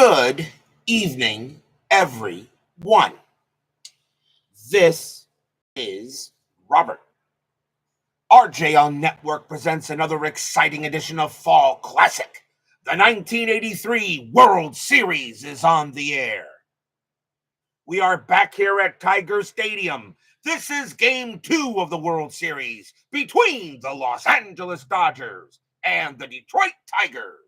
Good evening, everyone. This is Robert. RJL Network presents another exciting edition of Fall Classic. The 1983 World Series is on the air. We are back here at Tiger Stadium. This is Game 2 of the World Series between the Los Angeles Dodgers and the Detroit Tigers.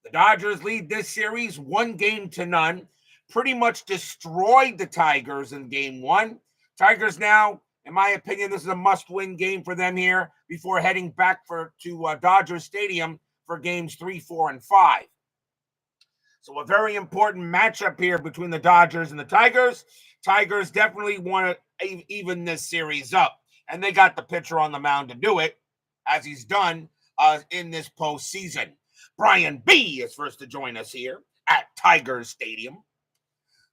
The Dodgers lead this series 1-0. Pretty much destroyed the Tigers in Game 1. Tigers now, in my opinion, this is a must-win game for them here before heading back to Dodger Stadium for Games 3, 4, and 5. So a very important matchup here between the Dodgers and the Tigers. Tigers definitely want to even this series up, and they got the pitcher on the mound to do it, as he's done in this postseason. Brian B. is first to join us here at Tiger Stadium.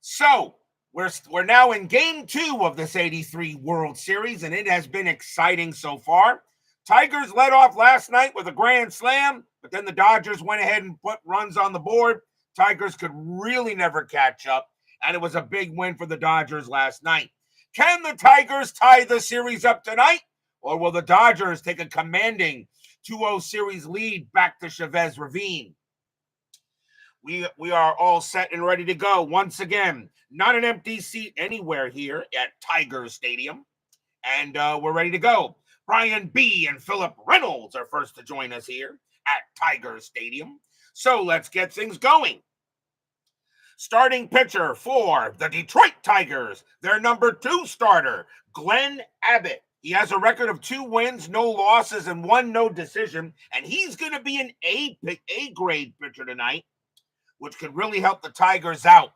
So we're now in Game 2 of this 83 World Series, and it has been exciting so far. Tigers led off last night with a grand slam, but then the Dodgers went ahead and put runs on the board. Tigers could really never catch up, and it was a big win for the Dodgers last night. Can the Tigers tie the series up tonight, or will the Dodgers take a commanding 2-0 series lead back to Chavez Ravine? We are all set and ready to go. Once again, not an empty seat anywhere here at Tiger Stadium. And we're ready to go. Brian B. and Philip Reynolds are first to join us here at Tiger Stadium. So let's get things going. Starting pitcher for the Detroit Tigers, their number 2 starter, Glenn Abbott. He has a record of 2 wins, no losses, and 1 no decision, and he's going to be an A-grade pitcher tonight, which could really help the Tigers out.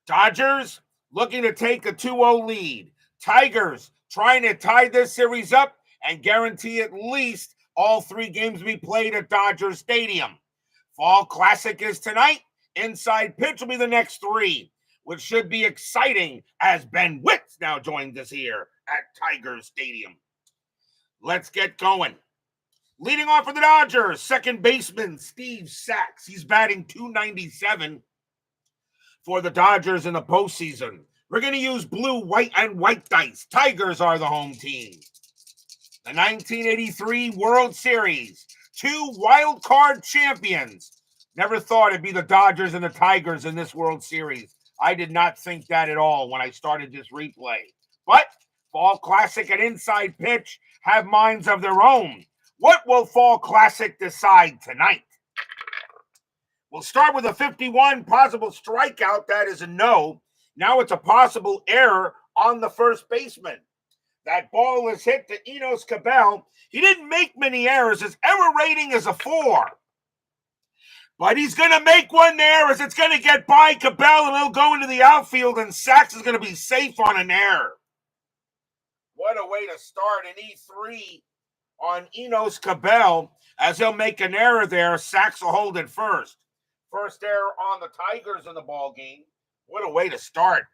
Dodgers looking to take a 2-0 lead. Tigers trying to tie this series up and guarantee at least all 3 games be played at Dodger Stadium. Fall Classic is tonight. Inside pitch will be the next 3, which should be exciting as Ben Witz now joins us here at Tiger Stadium. Let's get going. Leading off for the Dodgers, second baseman Steve Sax. He's batting .297 for the Dodgers in the postseason. We're going to use blue, white, and white dice. Tigers are the home team. The 1983 World Series, 2 wild card champions. Never thought it'd be the Dodgers and the Tigers in this World Series. I did not think that at all when I started this replay. But Fall Classic and Inside Pitch have minds of their own. What will Fall Classic decide tonight? We'll start with a 51 possible strikeout. That is a no. Now it's a possible error on the first baseman. That ball is hit to Enos Cabell. He didn't make many errors. His error rating is a 4. But he's going to make one there as it's going to get by Cabell, and it'll go into the outfield, and Sax is going to be safe on an error. What a way to start an E3 on Enos Cabell, as he'll make an error there. Sax will hold it first. First error on the Tigers in the ball game. What a way to start.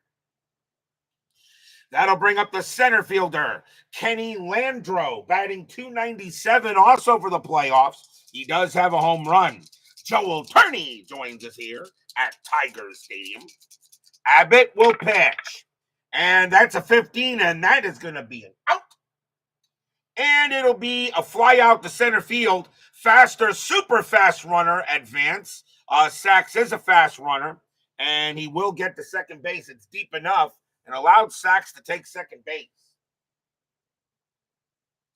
That'll bring up the center fielder, Kenny Landreau, batting .297 also for the playoffs. He does have a home run. Joel Turney joins us here at Tiger Stadium. Abbott will pitch. And that's a 15, and that is going to be an out. And it'll be a fly out to center field. Faster, super fast runner advance. Sax is a fast runner, and he will get to second base. It's deep enough and allowed Sax to take second base.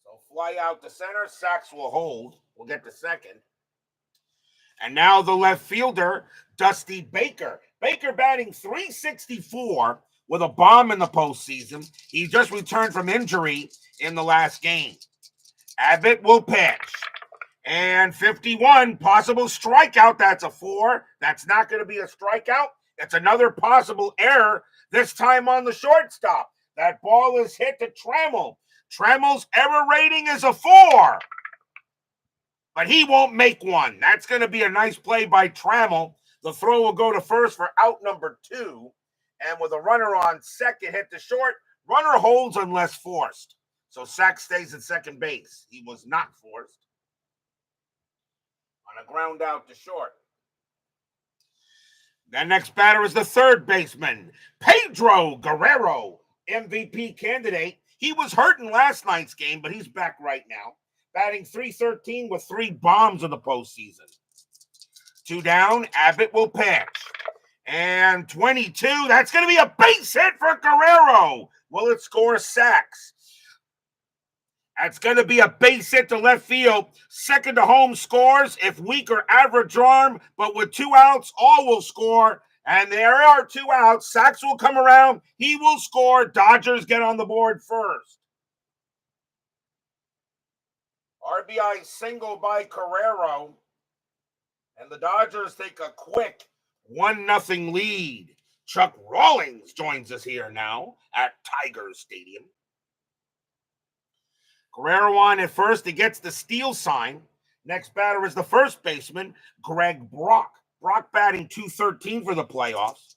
So fly out to center. Sax will hold. We'll get to second. And now the left fielder, Dusty Baker. Baker batting .364 with a bomb in the postseason. He just returned from injury in the last game. Abbott will pitch. And 51, possible strikeout. That's a 4. That's not going to be a strikeout. That's another possible error, this time on the shortstop. That ball is hit to Trammell. Trammell's error rating is a 4. But he won't make one. That's going to be a nice play by Trammell. The throw will go to first for out number 2. And with a runner on second, hit to short, runner holds unless forced. So Sax stays at second base. He was not forced. On a ground out to short. The next batter is the third baseman, Pedro Guerrero, MVP candidate. He was hurt in last night's game, but he's back right now, batting .313 with 3 bombs in the postseason. 2 down, Abbott will pitch. And 22, that's going to be a base hit for Guerrero. Will it score sacks? That's going to be a base hit to left field. Second to home scores if weak or average arm, but with 2 outs, all will score. And there are 2 outs. Sacks will come around. He will score. Dodgers get on the board first. RBI single by Guerrero. And the Dodgers take a quick 1-0 lead. Chuck Rawlings joins us here now at Tigers Stadium. Guerrero on at first. He gets the steal sign. Next batter is the first baseman, Greg Brock. Brock batting .213 for the playoffs.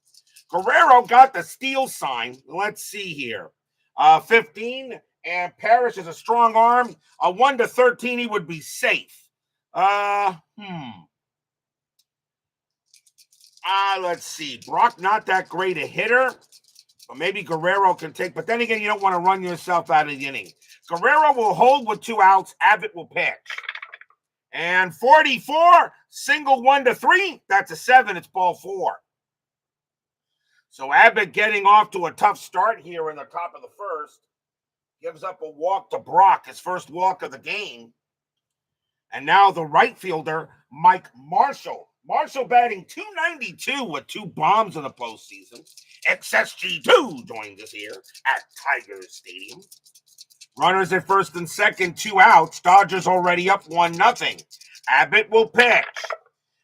Guerrero got the steal sign. Let's see here. 15, and Parrish is a strong arm. A 1-13, he would be safe. Let's see. Brock not that great a hitter. But maybe Guerrero can take. But then again, you don't want to run yourself out of the inning. Guerrero will hold with 2 outs. Abbott will pitch. And 44, single 1-3. That's a 7. It's ball 4. So Abbott getting off to a tough start here in the top of the first. Gives up a walk to Brock, his first walk of the game. And now the right fielder, Mike Marshall. Marshall batting .292 with 2 bombs in the postseason. XSG2 joins us here at Tigers Stadium. Runners at first and second, 2 outs. Dodgers already up 1-0. Abbott will pitch.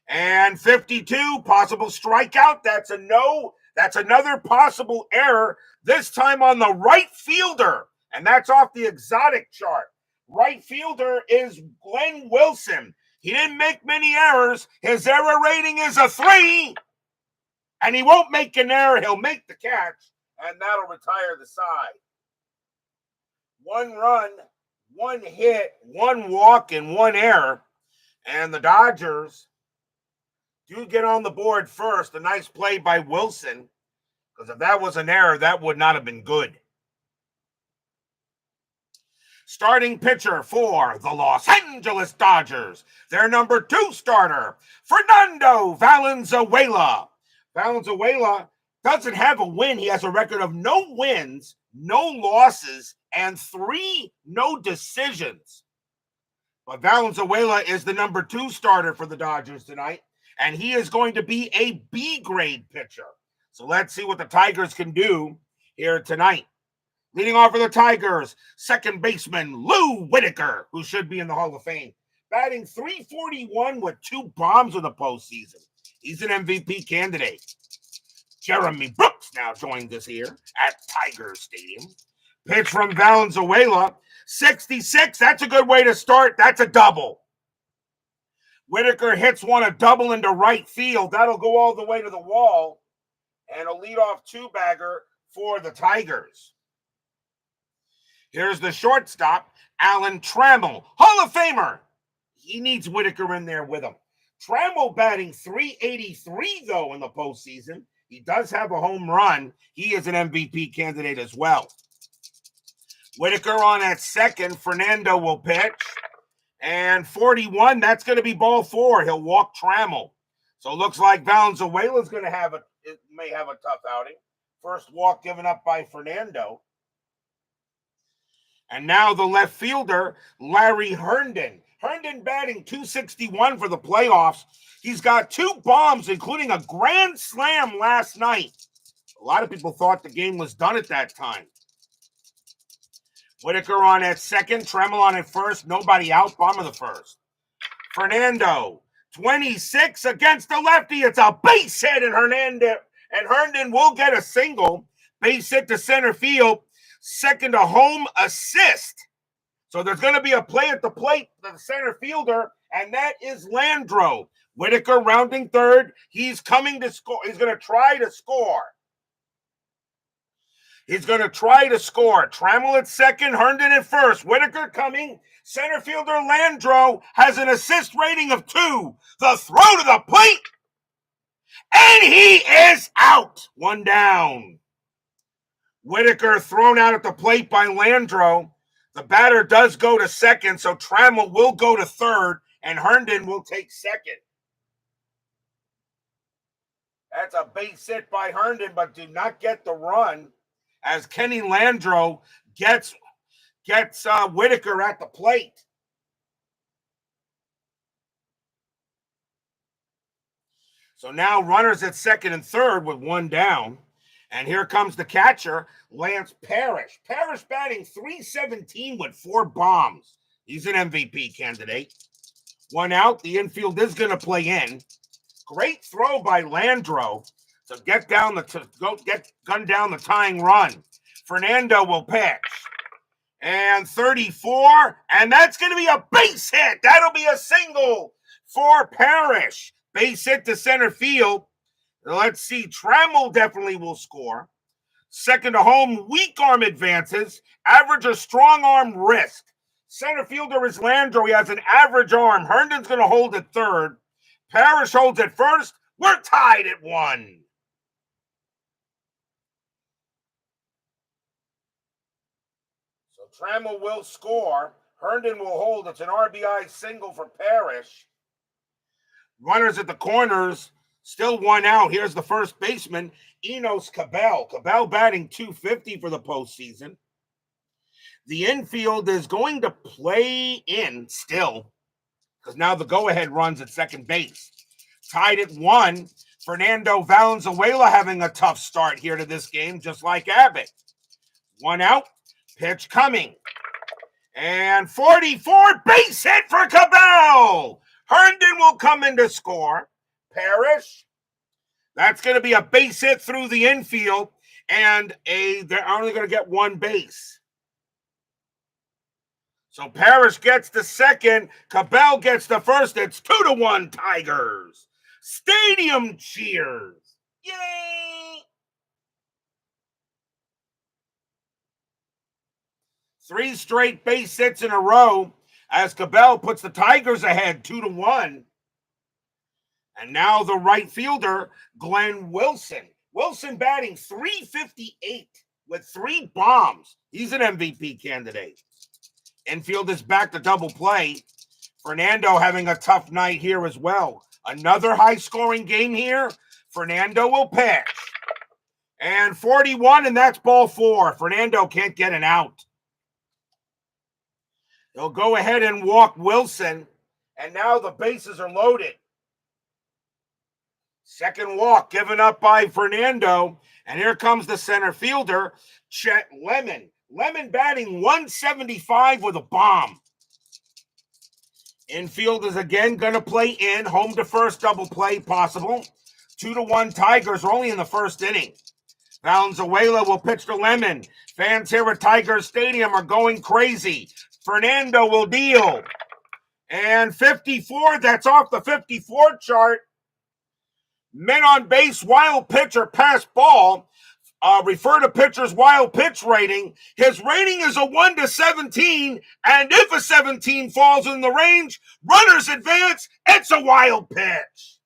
And 52, possible strikeout. That's a no. That's another possible error, this time on the right fielder. And that's off the exotic chart. Right fielder is Glenn Wilson. He didn't make many errors. His error rating is a 3. And he won't make an error. He'll make the catch. And that'll retire the side. 1 run, 1 hit, 1 walk, and 1 error. And the Dodgers do get on the board first. A nice play by Wilson. Because if that was an error, that would not have been good. Starting pitcher for the Los Angeles Dodgers, their number 2 starter, Fernando Valenzuela. Valenzuela doesn't have a win. He has a record of no wins, no losses, and 3 no decisions. But Valenzuela is the number 2 starter for the Dodgers tonight, and he is going to be a B-grade pitcher. So let's see what the Tigers can do here tonight. Leading off for the Tigers, second baseman Lou Whitaker, who should be in the Hall of Fame, batting .341 with 2 bombs in the postseason. He's an MVP candidate. Jeremy Brooks now joins us here at Tigers Stadium. Pitch from Valenzuela, 66. That's a good way to start. That's a double. Whitaker hits one a double into right field. That'll go all the way to the wall. And a leadoff 2-bagger for the Tigers. Here's the shortstop, Alan Trammell, Hall of Famer. He needs Whitaker in there with him. Trammell batting .383, though, in the postseason. He does have a home run. He is an MVP candidate as well. Whitaker on at second. Fernando will pitch. And 41, that's going to be ball 4. He'll walk Trammell. So it looks like Valenzuela's going to may have a tough outing. First walk given up by Fernando. And now the left fielder, Larry Herndon. Herndon batting .261 for the playoffs. He's got 2 bombs, including a grand slam last night. A lot of people thought the game was done at that time. Whitaker on at second, Trammell on at first. Nobody out, bottom of the first. Fernando, 26 against the lefty. It's a base hit, and Herndon will get a single. Base hit to center field. Second to home assist. So there's going to be a play at the plate for the center fielder, and that is Landreau. Whitaker rounding third. He's coming to score. He's going to try to score. Trammell at second, Herndon at first. Whitaker coming. Center fielder Landreau has an assist rating of 2. The throw to the plate. And he is out. One down. Whitaker thrown out at the plate by Landro. The batter does go to second, so Trammell will go to third, and Herndon will take second. That's a base hit by Herndon, but do not get the run as Kenny Landro gets Whitaker at the plate. So now runners at second and third with one down. And here comes the catcher, Lance Parrish. Parrish batting .317 with 4 bombs. He's an MVP candidate. One out. The infield is going to play in. Great throw by Landro to gun down the tying run. Fernando will pitch. And 34, and that's going to be a base hit. That'll be a single for Parrish. Base hit to center field. Let's see, Trammell definitely will score. Second to home, weak arm advances. Average or strong arm risk. Center fielder is Landro. He has an average arm. Herndon's going to hold at third. Parrish holds at first. We're tied at 1. So Trammell will score. Herndon will hold. It's an RBI single for Parrish. Runners at the corners. Still one out. Here's the first baseman, Enos Cabell. Cabell batting .250 for the postseason. The infield is going to play in still because now the go-ahead runs at second base. Tied at 1. Fernando Valenzuela having a tough start here to this game, just like Abbott. One out. Pitch coming. And 44 base hit for Cabell. Herndon will come in to score. Parrish. That's going to be a base hit through the infield, and they're only going to get one base. So Parrish gets the second. Cabell gets the first. It's 2-1 Tigers. Stadium cheers. Yay! 3 straight base hits in a row as Cabell puts the Tigers ahead 2-1. And now the right fielder, Glenn Wilson. Wilson batting .358 with 3 bombs. He's an MVP candidate. Infield is back to double play. Fernando having a tough night here as well. Another high-scoring game here. Fernando will pitch. And 41, and that's ball 4. Fernando can't get an out. He'll go ahead and walk Wilson, and now the bases are loaded. Second walk given up by Fernando. And here comes the center fielder, Chet Lemon. Lemon batting .175 with a bomb. Infield is again going to play in. Home to first double play possible. 2-1 Tigers are only in the first inning. Valenzuela will pitch to Lemon. Fans here at Tiger Stadium are going crazy. Fernando will deal. And 54, that's off the 54 chart. Men on base, wild pitch or pass ball. Refer to pitcher's wild pitch rating. His rating is a 1-17, and if a 17 falls in the range, runners advance. It's a wild pitch.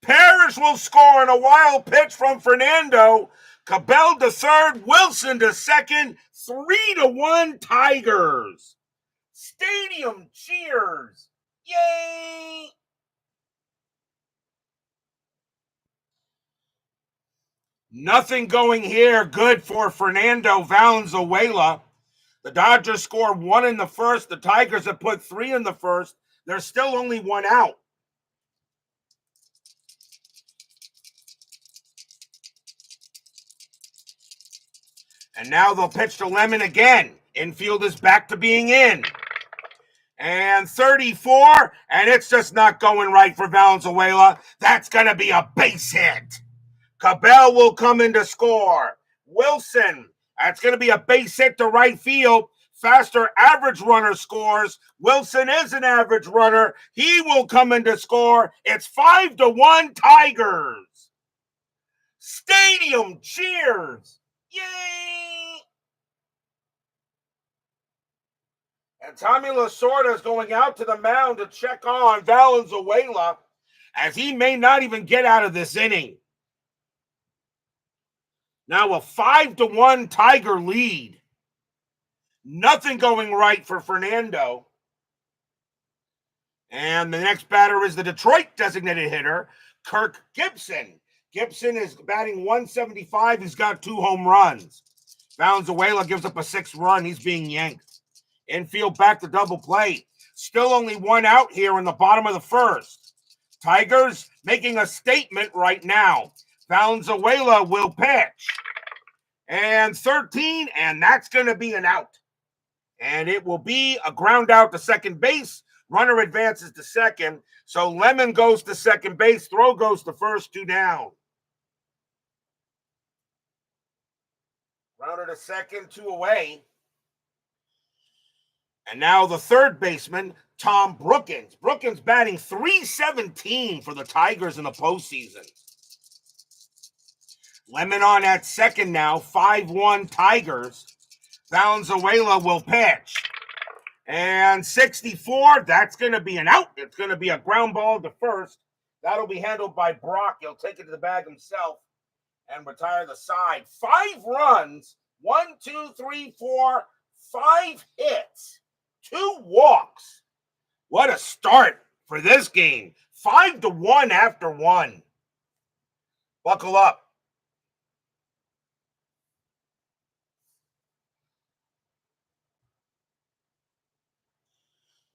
Parrish will score on a wild pitch from Fernando. Cabell to third, Wilson to second. 3-1 Tigers. Stadium cheers. Yay! Nothing going here. Good for Fernando Valenzuela. The Dodgers score 1 in the first. The Tigers have put 3 in the first. There's still only 1 out. And now they'll pitch to Lemon again. Infield is back to being in. And 34, and it's just not going right for Valenzuela. That's going to be a base hit. Cabell will come in to score. Wilson, that's going to be a base hit to right field. Faster average runner scores. Wilson is an average runner. He will come in to score. It's 5-1 Tigers. Stadium cheers. Yay! And Tommy Lasorda is going out to the mound to check on Valenzuela. as he may not even get out of this inning. Now a 5-1 Tiger lead. Nothing going right for Fernando. And the next batter is the Detroit designated hitter, Kirk Gibson. Gibson is batting 175. He's got 2 home runs. Valenzuela gives up a 6th run. He's being yanked. Infield back to double play. Still only 1 out here in the bottom of the 1st. Tigers making a statement right now. Valenzuela will pitch. And 13, and that's going to be an out. And it will be a ground out to second base. Runner advances to second. So Lemon goes to second base. Throw goes to first, 2 down. Runner to second, 2 away. And now the third baseman, Tom Brookins. Brookins batting .317 for the Tigers in the postseason. Lemon on at second now, 5-1 Tigers. Valenzuela will pitch. And 64, that's going to be an out. It's going to be a ground ball to first. That'll be handled by Brock. He'll take it to the bag himself and retire the side. 5 runs, 1, 2, 3, 4, 5 hits, 2 walks. What a start for this game. 5-1 after 1. Buckle up.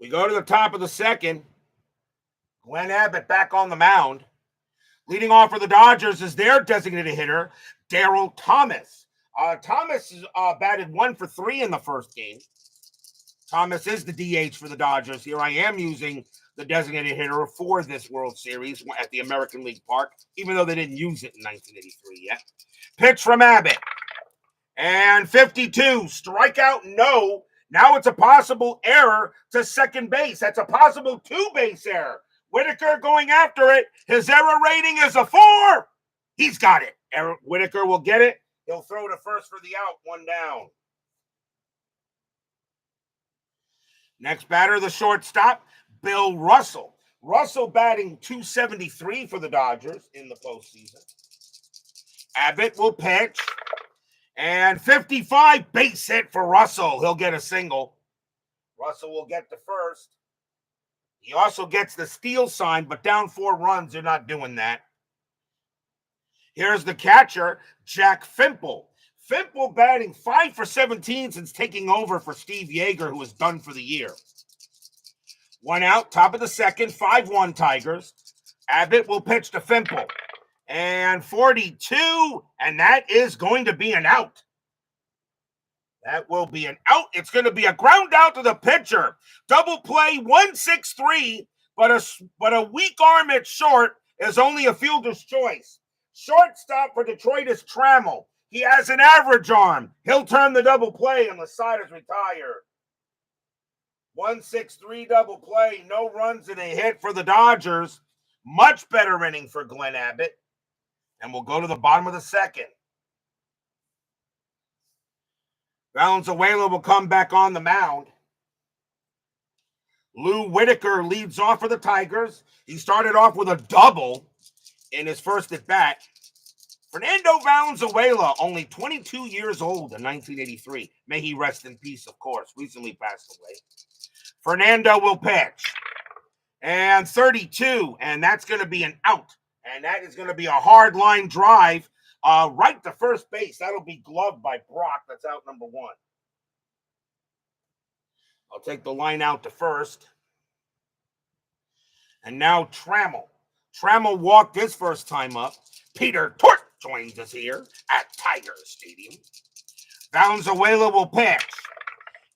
We go to the top of the second. Glenn Abbott back on the mound. Leading off for the Dodgers is their designated hitter, Darryl Thomas. Thomas batted 1 for 3 in the first game. Thomas is the DH for the Dodgers. Here I am using the designated hitter for this World Series at the American League Park, even though they didn't use it in 1983 yet. Pitch from Abbott. And 52. Strikeout, no. Now it's a possible error to second base. That's a possible 2-base error. Whitaker going after it. His error rating is a 4. He's got it. Whitaker will get it. He'll throw to first for the out, 1 down. Next batter, the shortstop, Bill Russell. Russell batting .273 for the Dodgers in the postseason. Abbott will pitch. And 55, base hit for Russell. He'll get a single. Russell will get to first. He also gets the steal sign, but down 4 runs, they're not doing that. Here's the catcher, Jack Fimple. Fimple batting 5 for 17 since taking over for Steve Yeager, who was done for the year. 1 out, top of the second, 5-1 Tigers. Abbott will pitch to Fimple. And 42, and that is going to be an out. That will be an out. It's going to be a ground out to the pitcher. Double play, 1-6-3, but a weak arm at short is only a fielder's choice. Shortstop for Detroit is Trammell. He has an average arm. He'll turn the double play, and the side is retired. 1-6-3 double play, no runs and a hit for the Dodgers. Much better inning for Glenn Abbott. And we'll go to the bottom of the second. Valenzuela will come back on the mound. Lou Whitaker leads off for the Tigers. He started off with a double in his first at bat. Fernando Valenzuela, only 22 years old in 1983. May he rest in peace, of course. Recently passed away. Fernando will pitch. And 32, and that's going to be an out. And that is going to be a hard line drive right to first base. That'll be gloved by Brock. That's out number 1. I'll take the line out to first. And now Trammell. Trammell walked his first time up. Peter Tort joins us here at Tiger Stadium. Valenzuela will pitch.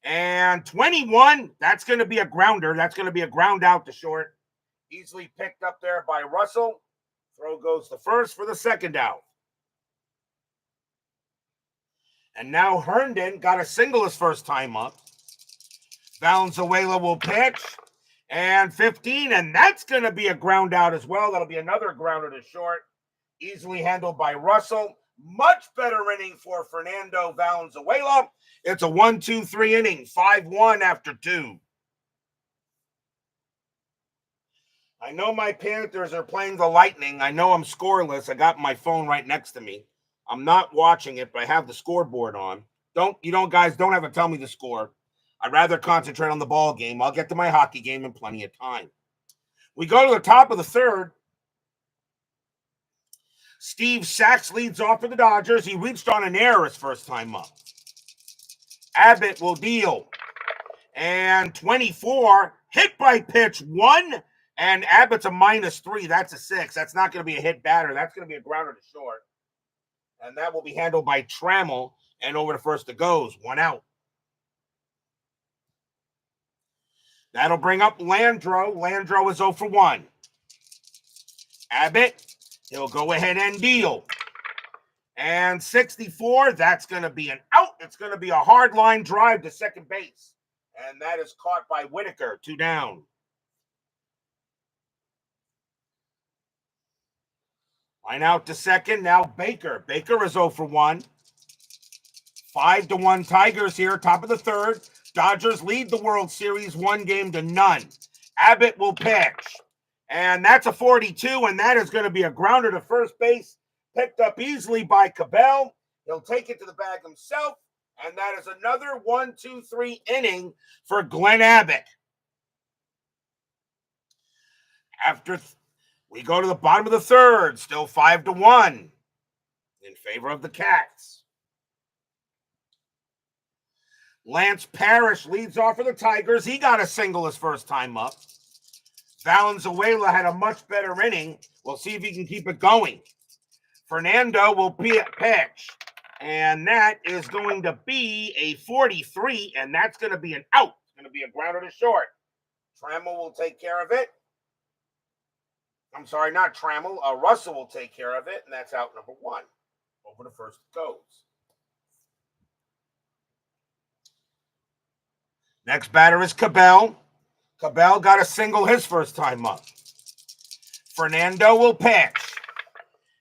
And 21, that's going to be a grounder. That's going to be a ground out to short. Easily picked up there by Russell. Throw goes to first for the second out. And now Herndon got a single his first time up. Valenzuela will pitch. And 15, and that's going to be a ground out as well. That'll be another grounder to short. Easily handled by Russell. Much better inning for Fernando Valenzuela. It's a 1-2-3 inning, 5-1 after 2. I know my Panthers are playing the Lightning. I know I'm scoreless. I got my phone right next to me. I'm not watching it, but I have the scoreboard on. Guys, don't have to tell me the score. I'd rather concentrate on the ball game. I'll get to my hockey game in plenty of time. We go to the top of the third. Steve Sachs leads off for the Dodgers. He reached on an error his first time up. Abbott will deal. And 24, hit by pitch 1. And Abbott's a -3. That's a 6. That's not going to be a hit batter. That's going to be a grounder to short. And that will be handled by Trammell. And over to first it goes. 1 out. That'll bring up Landreau. Landreau is 0 for 1. Abbott, he'll go ahead and deal. And 64, that's going to be an out. It's going to be a hard line drive to second base. And that is caught by Whitaker. 2 down. Line out to second. Now Baker. Baker is 0 for 1. 5-1 Tigers here, top of the third. Dodgers lead the World Series 1-0. Abbott will pitch. And that's a 42, and that is going to be a grounder to first base. Picked up easily by Cabell. He'll take it to the bag himself. And that is another 1-2-3 inning for Glenn Abbott. We go to the bottom of the third, still 5-1 in favor of the Cats. Lance Parrish leads off for the Tigers. He got a single his first time up. Valenzuela had a much better inning. We'll see if he can keep it going. Fernando will pitch. And that is going to be a 43, and that's going to be an out. It's going to be a grounder to short. Trammell will take care of it. I'm sorry, not Trammell. Russell will take care of it, and that's out number 1. Over to first it goes. Next batter is Cabell. Cabell got a single his first time up. Fernando will pitch.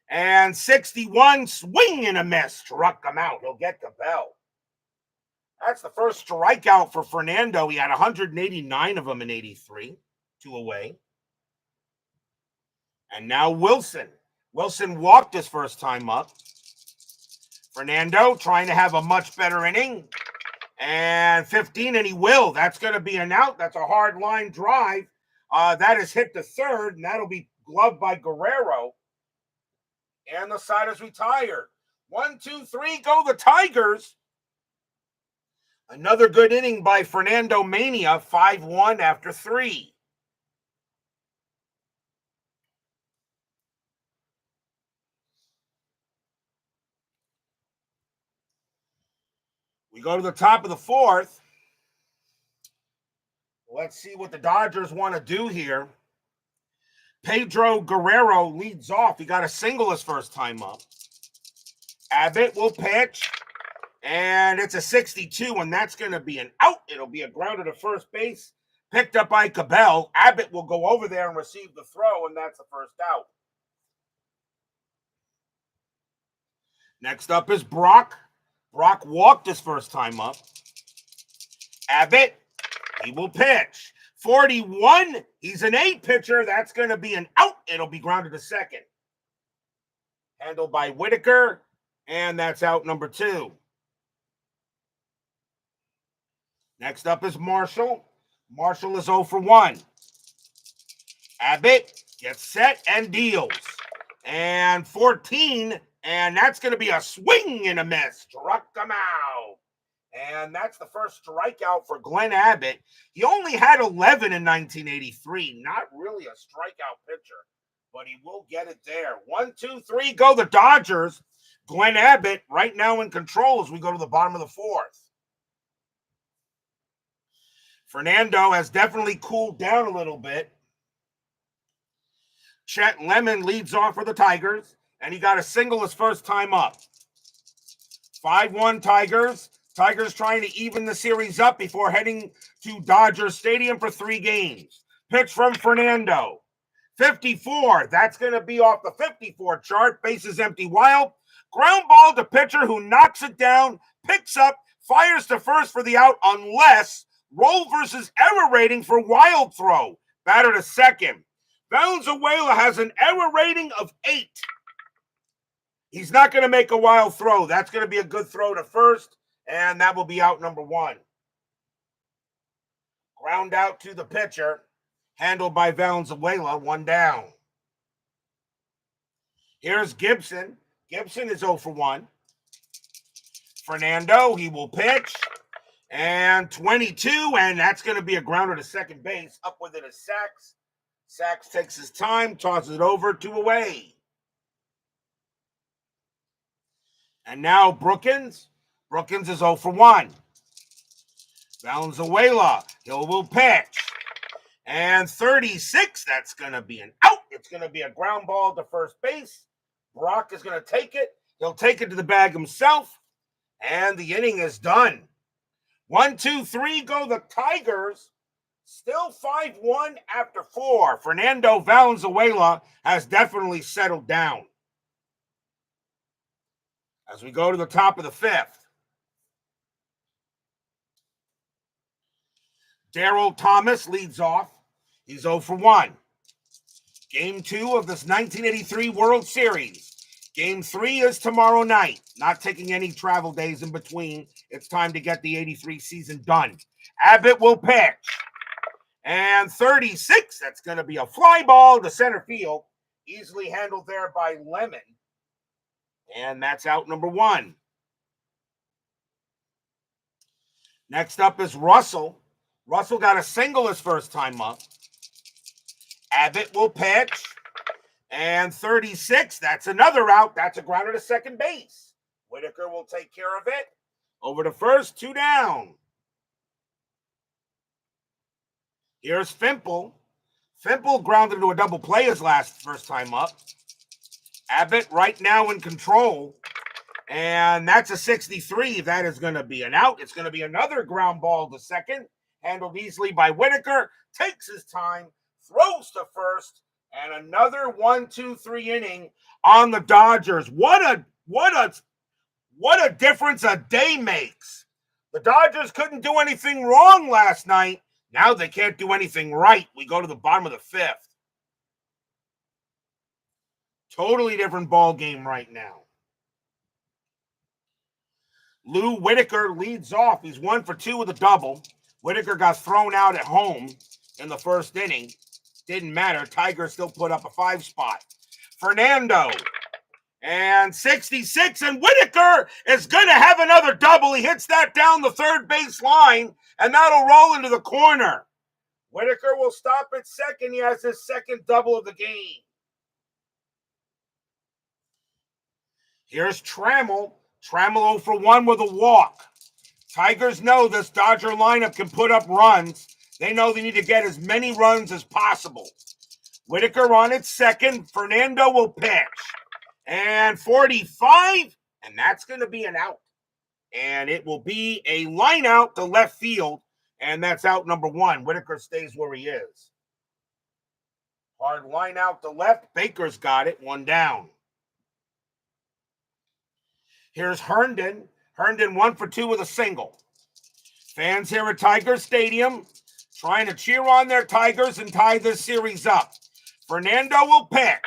And 61, swing and a miss. Struck him out. He'll get Cabell. That's the first strikeout for Fernando. He had 189 of them in 83. 2 away. And now Wilson. Wilson walked his first time up. Fernando trying to have a much better inning. And 15, and he will. That's going to be an out. That's a hard line drive. That is hit to third, and that'll be gloved by Guerrero. And the side is retired. 1, 2, 3, go the Tigers. Another good inning by Fernando Mania, 5-1 after 3. We go to the top of the fourth. Let's see what the Dodgers want to do here. Pedro Guerrero leads off. He got a single his first time up. Abbott will pitch. And it's a 62, and that's going to be an out. It'll be a grounder to first base. Picked up by Cabell. Abbott will go over there and receive the throw, and that's the first out. Next up is Brock. Brock walked his first time up. Abbott, he will pitch. 41, he's an 8 pitcher. That's going to be an out. It'll be grounded to second. Handled by Whitaker, and that's out number 2. Next up is Marshall. Marshall is 0 for 1. Abbott gets set and deals. And 14, and that's going to be a swing and a miss. Struck him out. And that's the first strikeout for Glenn Abbott. He only had 11 in 1983. Not really a strikeout pitcher, but he will get it there. 1, 2, 3, go the Dodgers. Glenn Abbott right now in control as we go to the bottom of the fourth. Fernando has definitely cooled down a little bit. Chet Lemon leads off for the Tigers, and he got a single his first time up. 5-1 Tigers. Tigers trying to even the series up before heading to Dodger Stadium for 3 games. Pitch from Fernando. 54. That's going to be off the 54 chart. Bases empty, wild. Ground ball to pitcher who knocks it down, picks up, fires to first for the out unless roll versus error rating for wild throw. Batter to second. Valenzuela has an error rating of 8. He's not going to make a wild throw. That's going to be a good throw to first, and that will be out number 1. Ground out to the pitcher, handled by Valenzuela, 1 down. Here's Gibson. Gibson is 0 for 1. Fernando, he will pitch. And 22, and that's going to be a grounder to second base. Up with it is Sachs. Sachs takes his time, tosses it over, 2 away. And now Brookins. Brookins is 0 for 1. Valenzuela, he will pitch. And 36, that's going to be an out. It's going to be a ground ball to first base. Brock is going to take it. He'll take it to the bag himself. And the inning is done. 1, 2, 3 go the Tigers. Still 5-1 after 4. Fernando Valenzuela has definitely settled down. As we go to the top of the 5th. Darryl Thomas leads off. He's 0 for 1. Game 2 of this 1983 World Series. Game 3 is tomorrow night. Not taking any travel days in between. It's time to get the 83 season done. Abbott will pitch. And 36, that's going to be a fly ball to center field. Easily handled there by Lemon. And that's out number 1. Next up is Russell. Russell got a single his first time up. Abbott will pitch. And 36, that's another out. That's a grounder to second base. Whitaker will take care of it. Over to first, 2 down. Here's Fimple. Fimple grounded into a double play his first time up. Abbott right now in control. And that's a 63. That is going to be an out. It's going to be another ground ball to second. Handled easily by Whitaker. Takes his time. Throws to first. And another 1, 2, 3 inning on the Dodgers. What a difference a day makes. The Dodgers couldn't do anything wrong last night. Now they can't do anything right. We go to the bottom of the 5th. Totally different ball game right now. Lou Whitaker leads off. He's 1 for 2 with a double. Whitaker got thrown out at home in the first inning. Didn't matter. Tigers still put up a 5 spot. Fernando. And 66. And Whitaker is going to have another double. He hits that down the third base line. And that'll roll into the corner. Whitaker will stop at second. He has his second double of the game. Here's Trammell. Trammell 0 for 1 with a walk. Tigers know this Dodger lineup can put up runs. They know they need to get as many runs as possible. Whitaker on at second. Fernando will pitch. And 45. And that's going to be an out. And it will be a line out to left field. And that's out number 1. Whitaker stays where he is. Hard line out to left. Baker's got it. 1 down. Here's Herndon. Herndon 1 for 2 with a single. Fans here at Tiger Stadium trying to cheer on their Tigers and tie this series up. Fernando will pitch.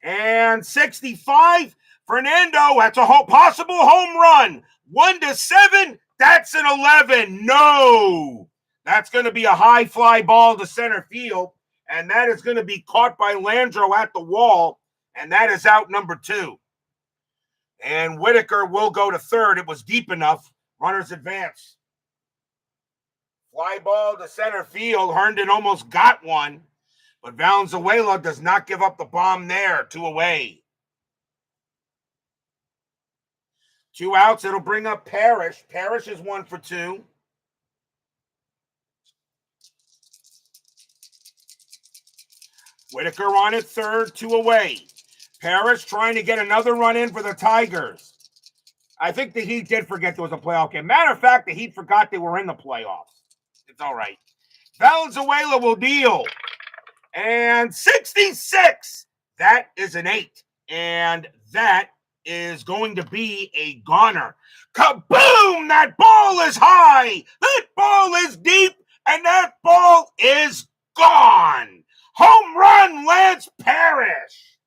And 65. Fernando, that's a possible home run. 1-7. That's an 11. No. That's going to be a high fly ball to center field. And that is going to be caught by Landreau at the wall. And that is out number 2. And Whitaker will go to third. It was deep enough. Runners advance. Fly ball to center field. Herndon almost got one. But Valenzuela does not give up the bomb there. 2 away. 2 outs. It'll bring up Parrish. Parrish is 1 for 2. Whitaker on at third. 2 away. Parrish trying to get another run in for the Tigers. I think the Heat did forget there was a playoff game. Matter of fact, the Heat forgot they were in the playoffs. It's all right. Valenzuela will deal. And 66. That is an 8. And that is going to be a goner. Kaboom! That ball is high. That ball is deep. And that ball is gone. Home run, Lance Parrish.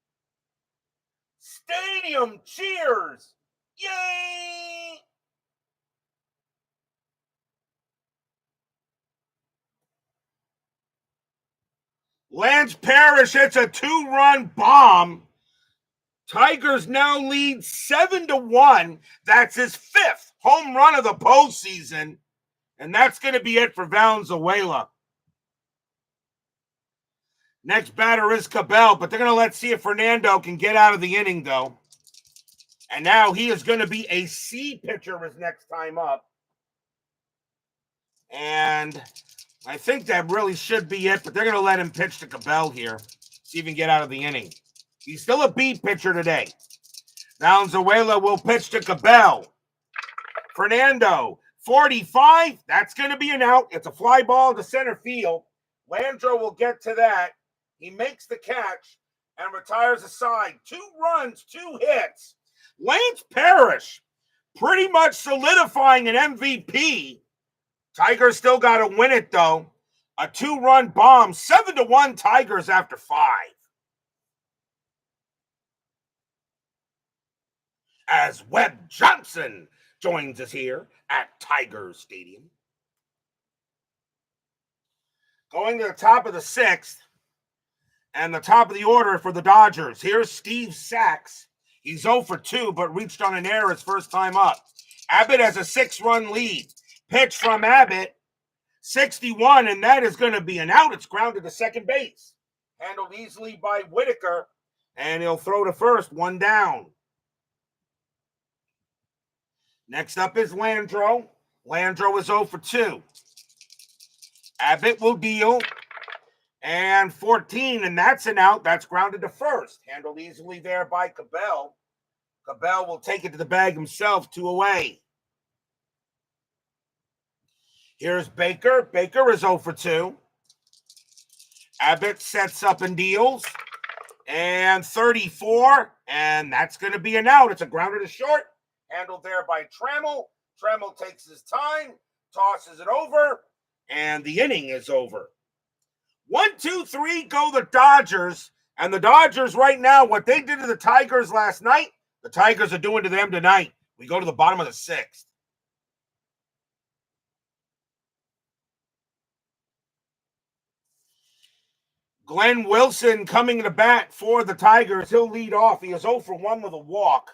Stadium cheers. Yay! Lance Parrish hits a 2-run bomb. Tigers now lead 7-1. That's his 5th home run of the postseason. And that's going to be it for Valenzuela. Next batter is Cabell, but they're going to see if Fernando can get out of the inning, though. And now he is going to be a C pitcher his next time up. And I think that really should be it, but they're going to let him pitch to Cabell here. See if he can get out of the inning. He's still a B pitcher today. Valenzuela will pitch to Cabell. Fernando, 45. That's going to be an out. It's a fly ball to center field. Landro will get to that. He makes the catch and retires a side. 2 runs, 2 hits. Lance Parrish pretty much solidifying an MVP. Tigers still got to win it, though. A 2-run bomb. 7-1 Tigers after 5. As Webb Johnson joins us here at Tigers Stadium. Going to the top of the 6th and the top of the order for the Dodgers. Here's Steve Sachs. He's 0 for 2, but reached on an error his first time up. Abbott has a 6-run lead. Pitch from Abbott, 61, and that is going to be an out. It's grounded to second base. Handled easily by Whitaker, and he'll throw to first, 1 down. Next up is Landro. Landro is 0 for 2. Abbott will deal. And 14, and that's an out. That's grounded to first. Handled easily there by Cabell. Cabell will take it to the bag himself, 2 away. Here's Baker. Baker is 0 for 2. Abbott sets up and deals. And 34, and that's going to be an out. It's a grounder to short. Handled there by Trammell. Trammell takes his time, tosses it over, and the inning is over. 1, 2, 3 go the Dodgers. And the Dodgers right now, what they did to the Tigers last night, the Tigers are doing to them tonight. We go to the bottom of the 6th. Glenn Wilson coming to bat for the Tigers. He'll lead off. He is 0 for 1 with a walk.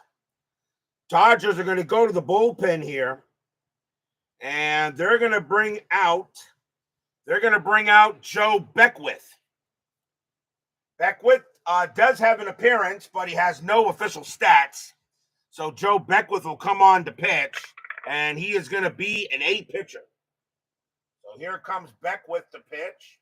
Dodgers are going to go to the bullpen here. And they're going to bring out Joe Beckwith. Beckwith does have an appearance, but he has no official stats. So Joe Beckwith will come on to pitch, and he is going to be an A pitcher. So here comes Beckwith to pitch,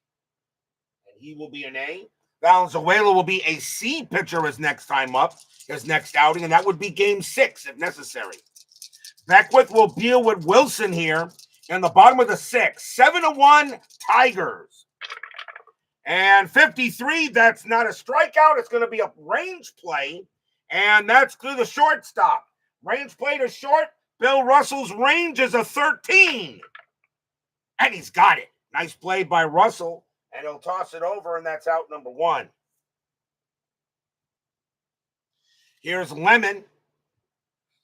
and he will be an A. Valenzuela will be a C pitcher his next time up, his next outing, and that would be game 6 if necessary. Beckwith will deal with Wilson here in the bottom of the 6th. 7-1 Tigers. And 53, that's not a strikeout. It's going to be a range play, and that's to the shortstop. Range play to short. Bill Russell's range is a 13. And he's got it. Nice play by Russell, and he'll toss it over, and that's out number 1. Here's Lemon.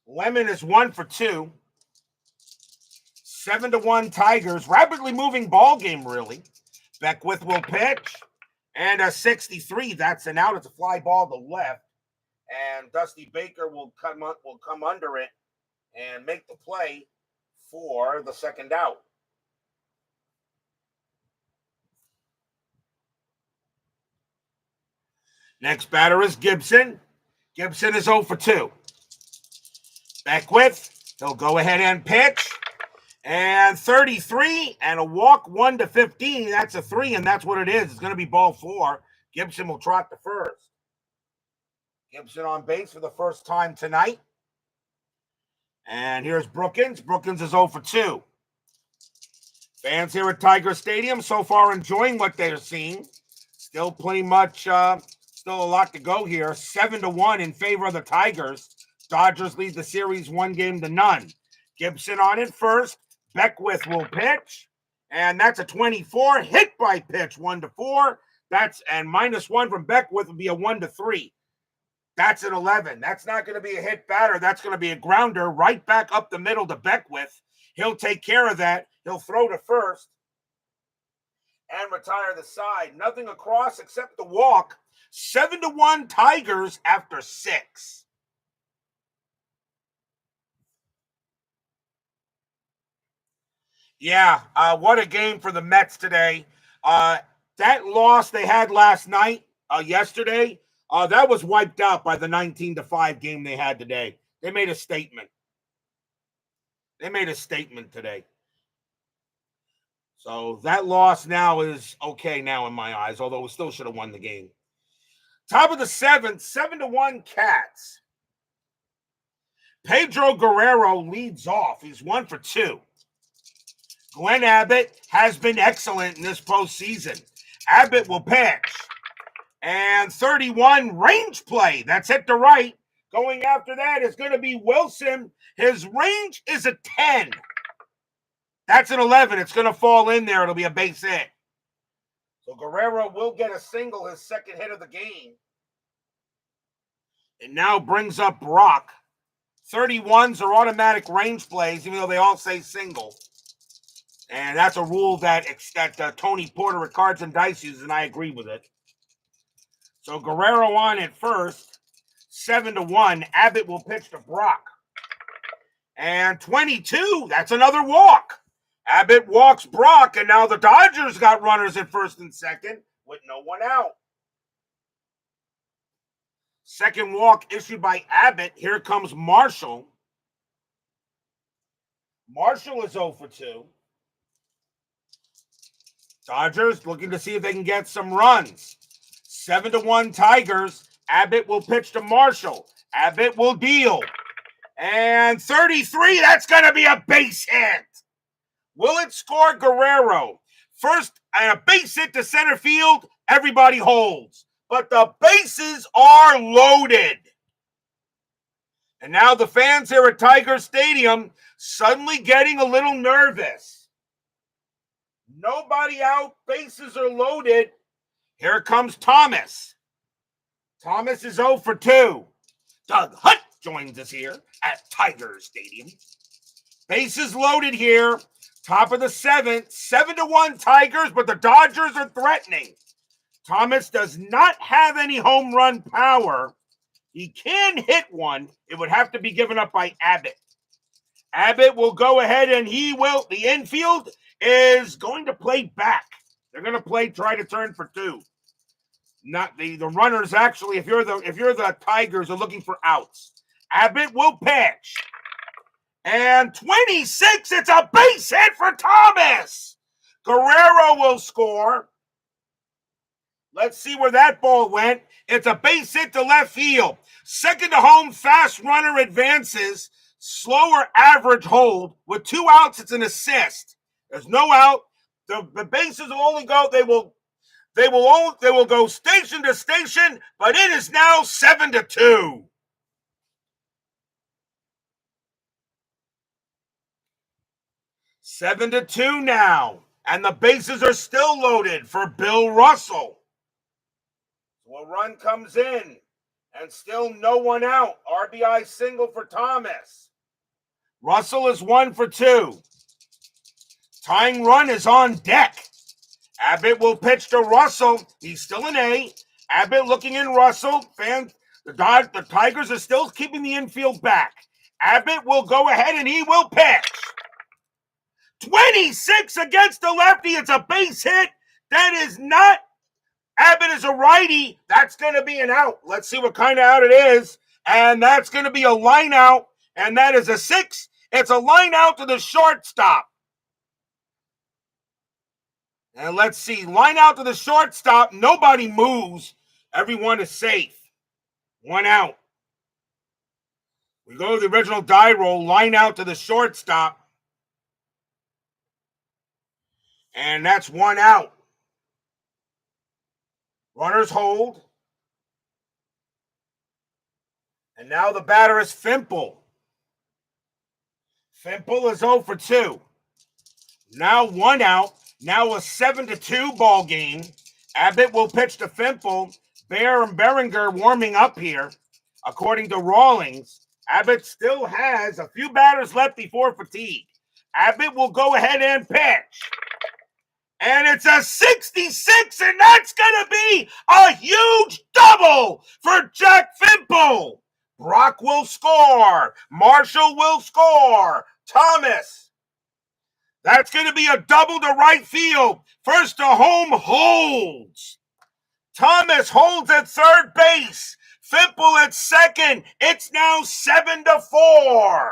Lemon is 1 for 2. 7-1 Tigers. Rapidly moving ball game, really. Beckwith will pitch. And a 63. That's an out. It's a fly ball to left. And Dusty Baker will come under it and make the play for the second out. Next batter is Gibson. Gibson is 0 for 2. Beckwith, he'll go ahead and pitch. And 33, and a walk 1 to 15. That's a 3, and that's what it is. It's going to be ball 4. Gibson will trot to first. Gibson on base for the first time tonight. And here's Brookins. Brookins is 0 for 2. Fans here at Tiger Stadium so far enjoying what they're seeing. Still pretty much, still a lot to go here. 7-1 in favor of the Tigers. Dodgers lead the series 1-0. Gibson on it first. Beckwith will pitch. And that's a 24. Hit by pitch, 1-4. And -1 from Beckwith would be a 1-3. That's an 11. That's not going to be a hit batter. That's going to be a grounder right back up the middle to Beckwith. He'll take care of that. He'll throw to first and retire the side. Nothing across except the walk. 7-1 Tigers after 6. Yeah, what a game for the Mets today. That loss they had yesterday, that was wiped out by the 19-5 game they had today. They made a statement. Today. So that loss now is okay now in my eyes, although we still should have won the game. Top of the 7th, 7-1 Cats. Pedro Guerrero leads off. He's 1 for 2. Glenn Abbott has been excellent in this postseason. Abbott will pitch. And 31 range play. That's hit to right. Going after that is going to be Wilson. His range is a 10. That's an 11. It's going to fall in there. It'll be a base hit. So Guerrero will get a single, his second hit of the game. It now brings up Brock. 31s are automatic range plays, even though they all say single. And that's a rule that Tony Porter at Cards and Dice uses, and I agree with it. So Guerrero on at first, 7-1. Abbott will pitch to Brock. And 22, that's another walk. Abbott walks Brock, and now the Dodgers got runners at first and second with no one out. Second walk issued by Abbott. Here comes Marshall. Marshall is 0 for 2. Dodgers looking to see if they can get some runs. 7-1 Tigers. Abbott will pitch to Marshall. Abbott will deal. And 33, that's going to be a base hit. Will it score Guerrero? First, a base hit to center field, everybody holds. But the bases are loaded. And now the fans here at Tiger Stadium suddenly getting a little nervous. Nobody out, bases are loaded. Here comes Thomas. Thomas is 0 for 2. Doug Hunt joins us here at Tiger Stadium. Bases loaded here. Top of the 7th. 7-1 Tigers, but the Dodgers are threatening. Thomas does not have any home run power. He can hit one. It would have to be given up by Abbott. Abbott will go ahead and the infield is going to play back. They're going to try to turn for 2. Not the runners actually, if you're the Tigers, are looking for outs. Abbott will pitch. And 26, it's a base hit for Thomas. Guerrero will score. Let's see where that ball went. It's a base hit to left field. Second to home, fast runner advances. Slower average hold. With 2 outs, it's an assist. There's no out. The bases will only go, they will go station to station, but it is now 7-2. Seven to 2 now. And the bases are still loaded for Bill Russell. So a run comes in. And still no one out. RBI single for Thomas. Russell is 1 for 2. Tying run is on deck. Abbott will pitch to Russell. He's still an A. Abbott looking in Russell. The Tigers are still keeping the infield back. Abbott will go ahead and he will pitch. 26 against the lefty. It's a base hit. That is not. Abbott is a righty. That's going to be an out. Let's see what kind of out it is. And that's going to be a line out. And that is a 6. It's a line out to the shortstop. And let's see. Line out to the shortstop. Nobody moves. Everyone is safe. 1 out. We go to the original die roll. Line out to the shortstop. And that's 1 out. Runners hold. And now the batter is Fimple. Fimple is 0 for 2. Now 1 out. Now a 7-2 ball game. Abbott will pitch to Fimple. Bear and Behringer warming up here. According to Rawlings, Abbott still has a few batters left before fatigue. Abbott will go ahead and pitch. And it's a 66, and that's going to be a huge double for Jack Fimple. Brock will score. Marshall will score. Thomas. That's going to be a double to right field. First to home holds. Thomas holds at third base. Fimple at second. It's now 7-4.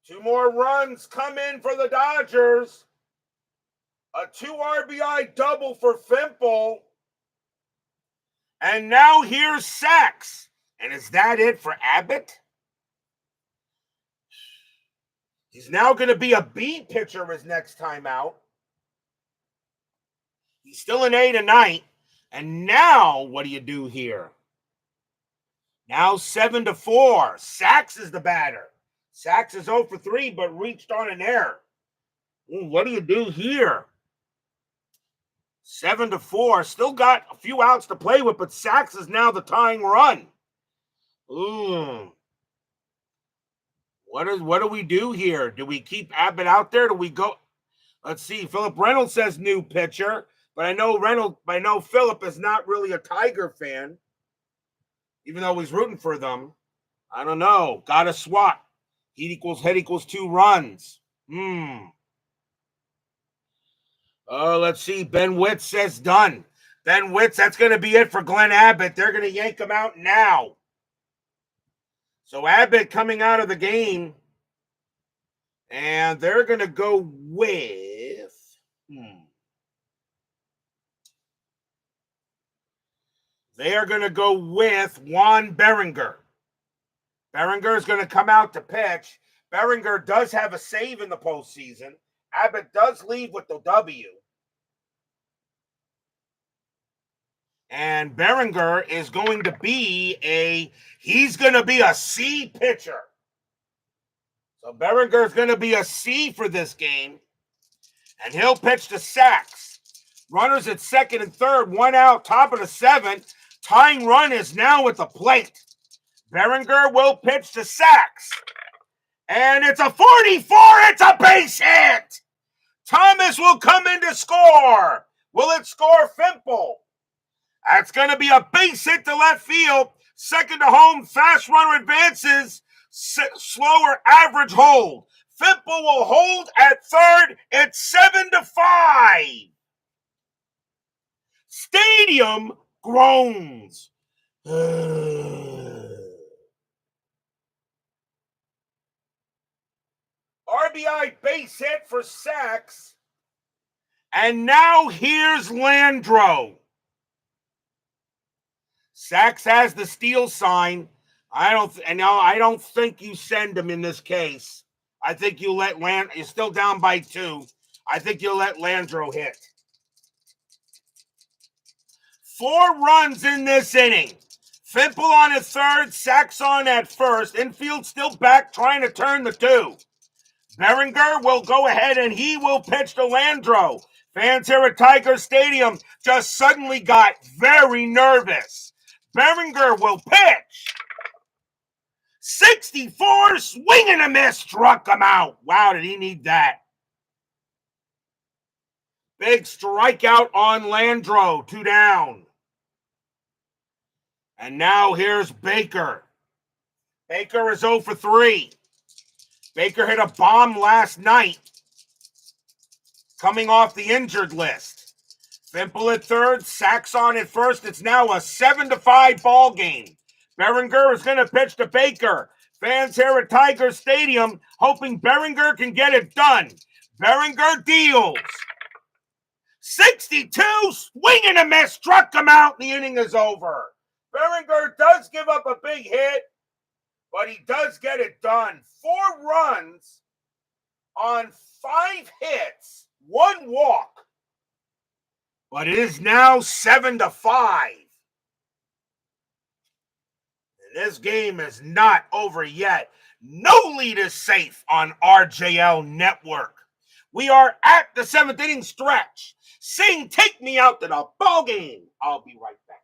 Two more runs come in for the Dodgers. A 2 RBI double for Fimple. And now here's Sachs. And is that it for Abbott? He's now going to be a B pitcher his next time out. He's still an A tonight. And now, what do you do here? Now 7-4. Sachs is the batter. Sachs is 0 for 3, but reached on an error. What do you do here? 7-4. Still got a few outs to play with, but Sachs is now the tying run. What do we do here? Do we keep Abbott out there? Do we go? Let's see. Philip Reynolds says new pitcher, but I know Philip is not really a Tiger fan, even though he's rooting for them. I don't know. Got to swap. Heat equals head equals 2 runs. Let's see. Ben Witt says done. Ben Witt, that's going to be it for Glenn Abbott. They're going to yank him out now. So Abbott coming out of the game. And they're going to go with... They are going to go with Juan Behringer. Behringer is going to come out to pitch. Behringer does have a save in the postseason. Abbott does leave with the W. And Behringer is going to be a C pitcher. So Behringer is going to be a C for this game. And he'll pitch to Sachs. Runners at second and third, 1 out, top of the 7th. Tying run is now at the plate. Behringer will pitch to Sachs. And it's a 44. It's a base hit. Thomas will come in to score. Will it score Fimple? That's going to be a base hit to left field. Second to home, fast runner advances. Slower average hold. Fimple will hold at third. It's 7-5. Stadium groans. RBI base hit for Sachs. And now here's Landro. Sachs has the steal sign. I don't think you send him in this case. I think you let you're still down by 2. I think you'll let Landro hit. 4 runs in this inning. Fimple on at third, Sachs on at first. Infield still back, trying to turn the 2. Behringer will go ahead and he will pitch to Landro. Fans here at Tiger Stadium just suddenly got very nervous. Behringer will pitch. 64, swing and a miss, struck him out. Wow, did he need that? Big strikeout on Landro, 2 down. And now here's Baker. Baker is 0 for 3. Baker hit a bomb last night, coming off the injured list. Fimple at third, Sachs on at first. It's now a 7-5 ball game. Behringer is going to pitch to Baker. Fans here at Tiger Stadium hoping Behringer can get it done. Behringer deals. 62, swing and a miss, struck him out, and the inning is over. Behringer does give up a big hit, but he does get it done. 4 runs on 5 hits, 1 walk. But it is now 7-5. This game is not over yet. No lead is safe on RJL Network. We are at the 7th inning stretch. Sing Take Me Out to the Ball Game. I'll be right back.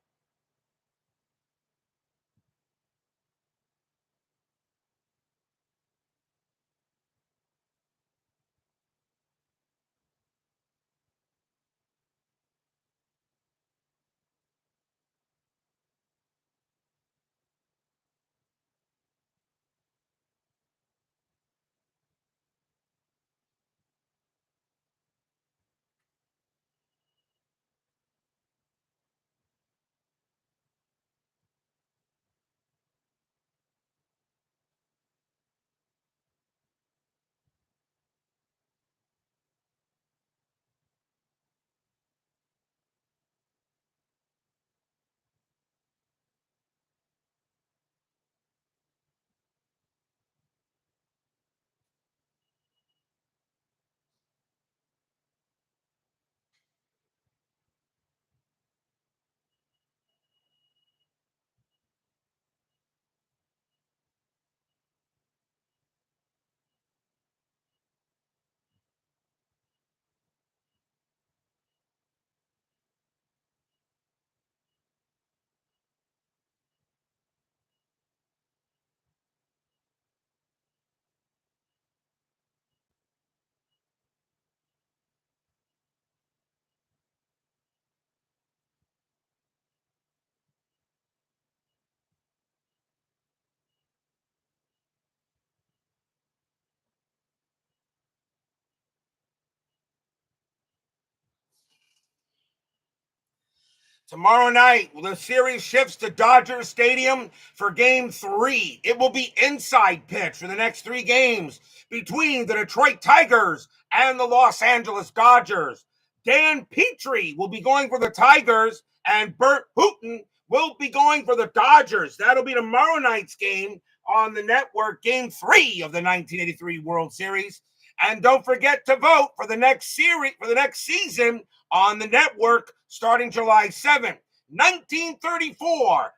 Tomorrow night, the series shifts to Dodger Stadium for Game 3. It will be inside pitch for the next 3 games between the Detroit Tigers and the Los Angeles Dodgers. Dan Petrie will be going for the Tigers, and Bert Hooton will be going for the Dodgers. That'll be tomorrow night's game on the network, Game 3 of the 1983 World Series. And don't forget to vote for the next series, for the next season on the network starting July 7th. 1934,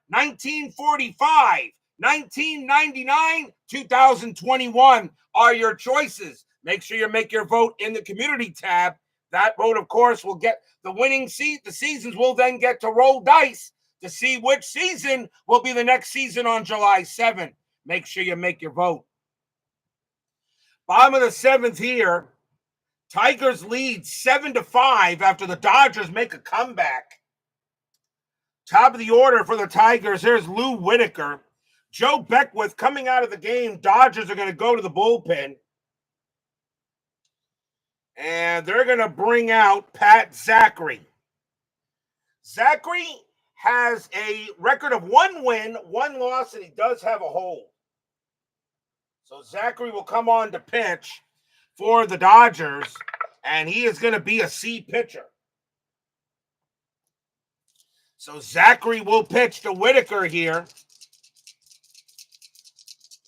1945, 1999, 2021 are your choices. Make sure you make your vote in the community tab. That vote, of course, will get the winning seat. The seasons will then get to roll dice to see which season will be the next season on July 7th. Make sure you make your vote. Bottom of the 7th here. Tigers lead 7-5 after the Dodgers make a comeback. Top of the order for the Tigers, here's Lou Whitaker. Joe Beckwith coming out of the game. Dodgers are going to go to the bullpen. And they're going to bring out Pat Zachary. Zachary has a record of 1 win, 1 loss, and he does have a hold. So Zachary will come on to pitch for the Dodgers, and he is going to be a C pitcher. So Zachary will pitch to Whitaker here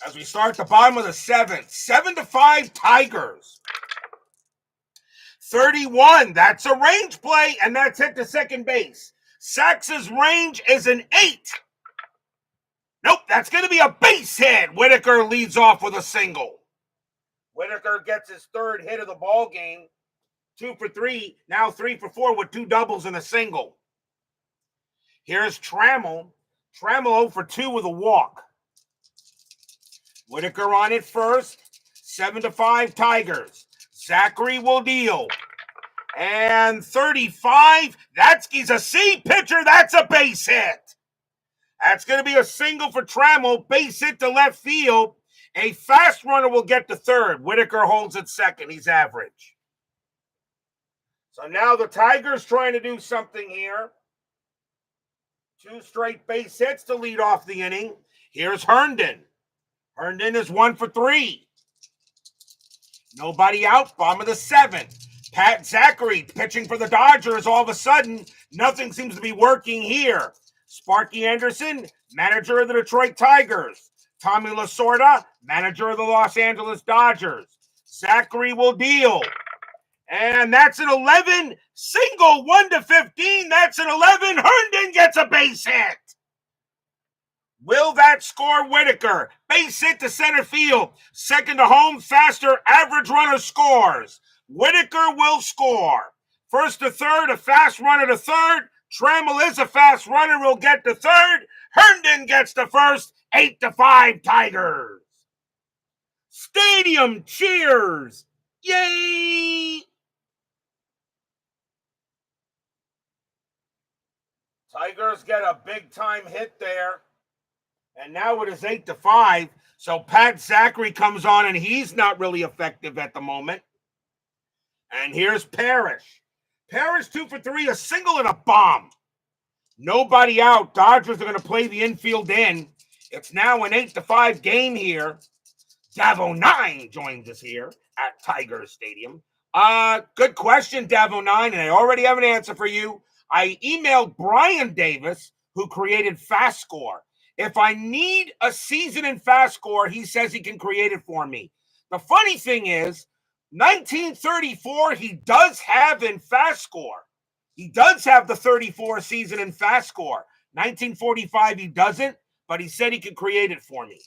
as we start the bottom of the 7th. 7-5 Tigers. 31, that's a range play, and that's hit to second base. Sax's range is an 8. Nope, that's going to be a base hit. Whitaker leads off with a single. Whitaker gets his 3rd hit of the ball game. 2 for 3, now 3 for 4 with 2 doubles and a single. Here's Trammell. Trammell 0 for 2 with a walk. Whitaker on it first. 7-5 Tigers. Zachary will deal. And 35, he's a C pitcher. That's a base hit. That's going to be a single for Trammell. Base hit to left field. A fast runner will get to 3rd. Whitaker holds at 2nd. He's average. So now the Tigers trying to do something here. 2 straight base hits to lead off the inning. Here's Herndon. Herndon is 1 for 3. Nobody out. Bottom of the 7th. Pat Zachary pitching for the Dodgers. All of a sudden, nothing seems to be working here. Sparky Anderson, manager of the Detroit Tigers. Tommy Lasorda, manager of the Los Angeles Dodgers. Zachary will deal. And that's an 11. Single 1-15. That's an 11. Herndon gets a base hit. Will that FastScore Whitaker. Base hit to center field. Second to home, faster average runner scores. Whitaker will score. First to third, a fast runner to third. Trammell is a fast runner, will get to third. Herndon gets to first. 8-5 Tigers. Stadium cheers. Yay! Tigers get a big-time hit there. And now it is 8-5. So Pat Zachary comes on, and he's not really effective at the moment. And here's Parrish. Parrish 2 for 3, a single and a bomb. Nobody out. Dodgers are going to play the infield in. It's now an 8-5 game here. Davo9 joins us here at Tigers Stadium. Good question, Davo9, and I already have an answer for you. I emailed Brian Davis, who created FastScore. If I need a season in FastScore, he says he can create it for me. The funny thing is, 1934 he does have in FastScore. He does have the 34 season in FastScore. 1945 he doesn't, but he said he could create it for me.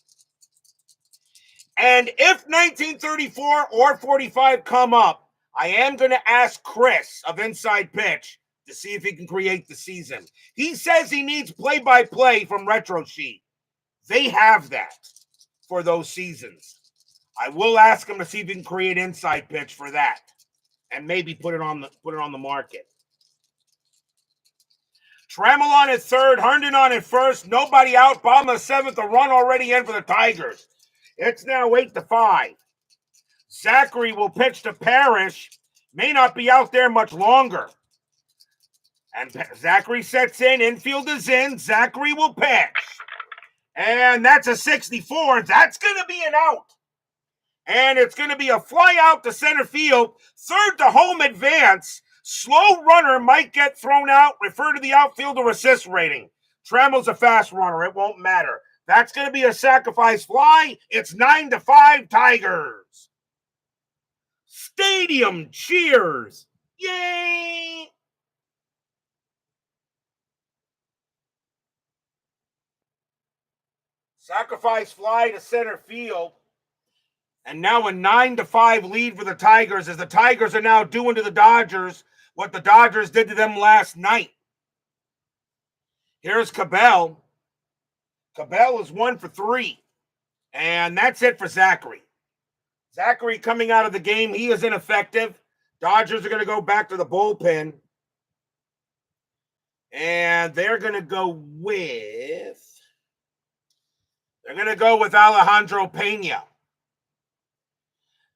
And if 1934 or 45 come up, I am going to ask Chris of Inside Pitch to see if he can create the season. He says he needs play-by-play from Retro Sheet. They have that for those seasons. I will ask him to see if he can create Inside Pitch for that, and maybe put it on the market. Trammell on at third, Herndon on at first, nobody out. Bottom of the seventh, a run already in for the Tigers. It's now 8-5. Zachary will pitch to Parrish. May not be out there much longer. And Zachary sets in. Infield is in. Zachary will pitch. And that's a 64. That's going to be an out. And it's going to be a fly out to center field. Third to home advance. Slow runner might get thrown out. Refer to the outfielder assist rating. Trammell's a fast runner. It won't matter. That's going to be a sacrifice fly. It's 9-5 Tigers. Stadium cheers. Yay! Sacrifice fly to center field. And now a 9-5 lead for the Tigers, as the Tigers are now doing to the Dodgers what the Dodgers did to them last night. Here's Cabell. Cabell is 1 for 3. And that's it for Zachary. Zachary coming out of the game, he is ineffective. Dodgers are going to go back to the bullpen. And they're going to go with Alejandro Pena.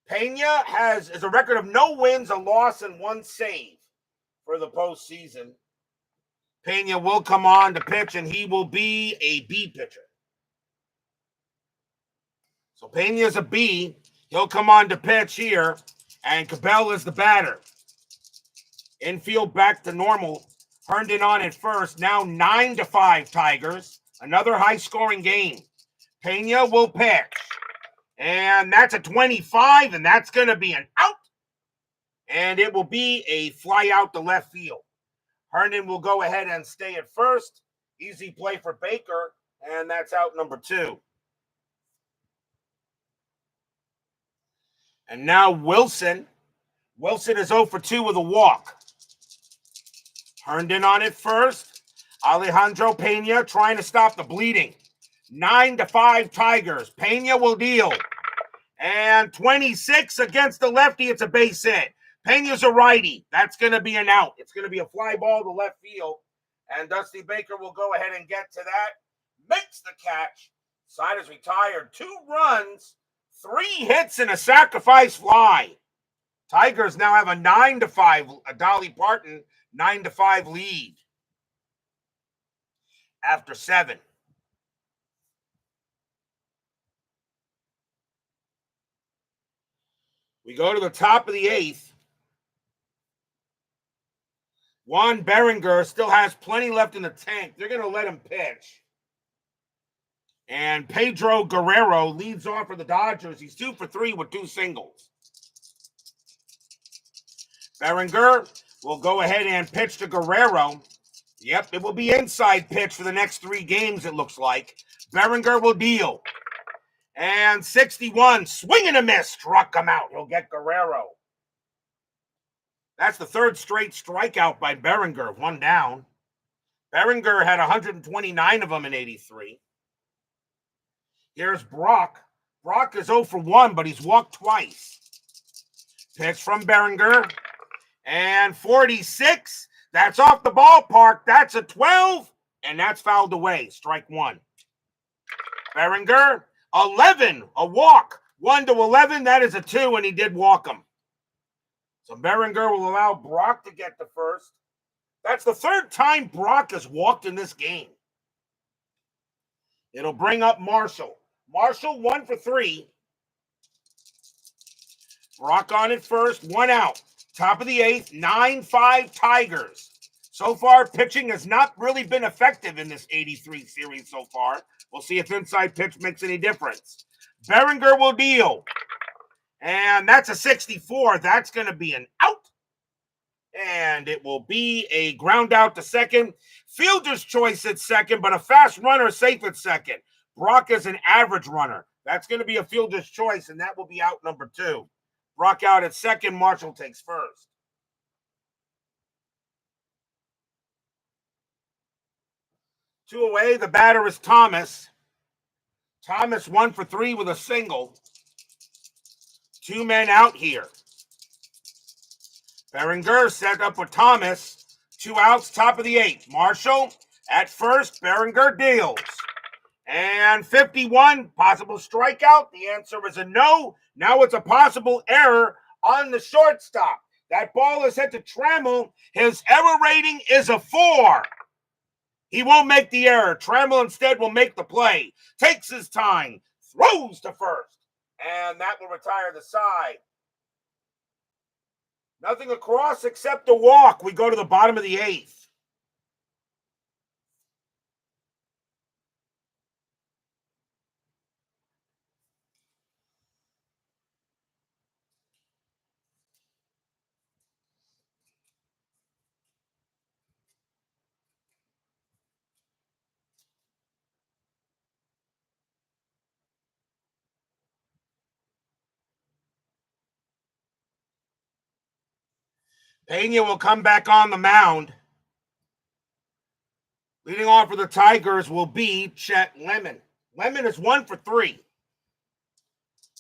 Pena is a record of no wins, a loss, and 1 save for the postseason. Pena will come on to pitch, and he will be a B pitcher. So Pena is a B. He'll come on to pitch here, and Cabell is the batter. Infield back to normal. Herndon on at first. Now 9-5 Tigers. Another high-scoring game. Pena will pitch. And that's a 25, and that's going to be an out. And it will be a fly out to left field. Herndon will go ahead and stay at first. Easy play for Baker, and that's out number 2. And now Wilson. Wilson is 0 for 2 with a walk. Herndon on it first. Alejandro Pena trying to stop the bleeding. 9-5 Tigers. Pena will deal. And 26 against the lefty. It's a base hit. Pena's a righty. That's going to be an out. It's going to be a fly ball to left field. And Dusty Baker will go ahead and get to that. Makes the catch. Side is retired. 2 runs, 3 hits, and a sacrifice fly. Tigers now have a 9-5, a Dolly Parton 9-5 lead after 7. We go to the top of the 8th. Juan Berenger still has plenty left in the tank. They're going to let him pitch. And Pedro Guerrero leads off for the Dodgers. He's 2 for 3 with 2 singles. Berenger will go ahead and pitch to Guerrero. Yep, it will be inside pitch for the next 3 games, it looks like. Berenger will deal. And 61, swing and a miss, struck him out. He'll get Guerrero. That's the 3rd straight strikeout by Berenger, 1 down. Berenger had 129 of them in 83. Here's Brock. Brock is 0 for 1, but he's walked twice. Pitch from Berenger. And 46. That's off the ballpark. That's a 12. And that's fouled away. Strike 1. Berenger, 11. A walk. 1 to 11. That is a 2, and he did walk him. So Berenger will allow Brock to get the first. That's the 3rd time Brock has walked in this game. It'll bring up Marshall. Marshall 1 for 3. Brock on it first, 1 out. Top of the 8th, 9-5 Tigers. So far, pitching has not really been effective in this 83 series so far. We'll see if inside pitch makes any difference. Berenger will deal. And that's a 64. That's going to be an out. And it will be a ground out to second. Fielder's choice at second, but a fast runner safe at second. Brock is an average runner. That's going to be a fielder's choice, and that will be out number 2. Brock out at second. Marshall takes first. Two away. The batter is Thomas. Thomas 1 for 3 with a single. 2 men out here. Berenger set up with Thomas. 2 outs, top of the 8th. Marshall at first. Berenger deals. And 51, possible strikeout. The answer is a no. Now it's a possible error on the shortstop. That ball is hit to Trammell. His error rating is a 4. He won't make the error. Trammell instead will make the play. Takes his time. Throws to first. And that will retire the side. Nothing across except a walk. We go to the bottom of the 8th. Pena will come back on the mound. Leading off for the Tigers will be Chet Lemon. Lemon is 1 for 3.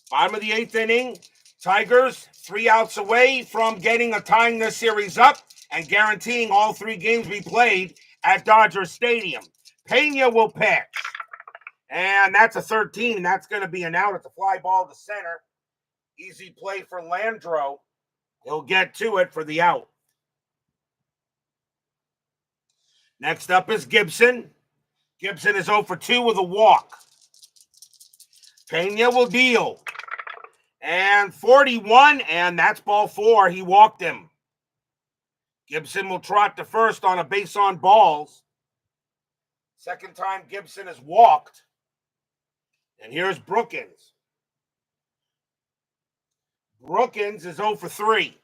Bottom of the 8th inning. Tigers 3 outs away from getting a tying this series up and guaranteeing all 3 games be played at Dodger Stadium. Pena will pitch. And that's a 13. That's going to be an out. It's a fly ball to center. Easy play for Landro. He'll get to it for the out. Next up is Gibson. Gibson is 0 for 2 with a walk. Pena will deal. And 41, and that's ball 4. He walked him. Gibson will trot to first on a base on balls. Second time Gibson has walked. And here's Brookins. Brookins is 0 for 3.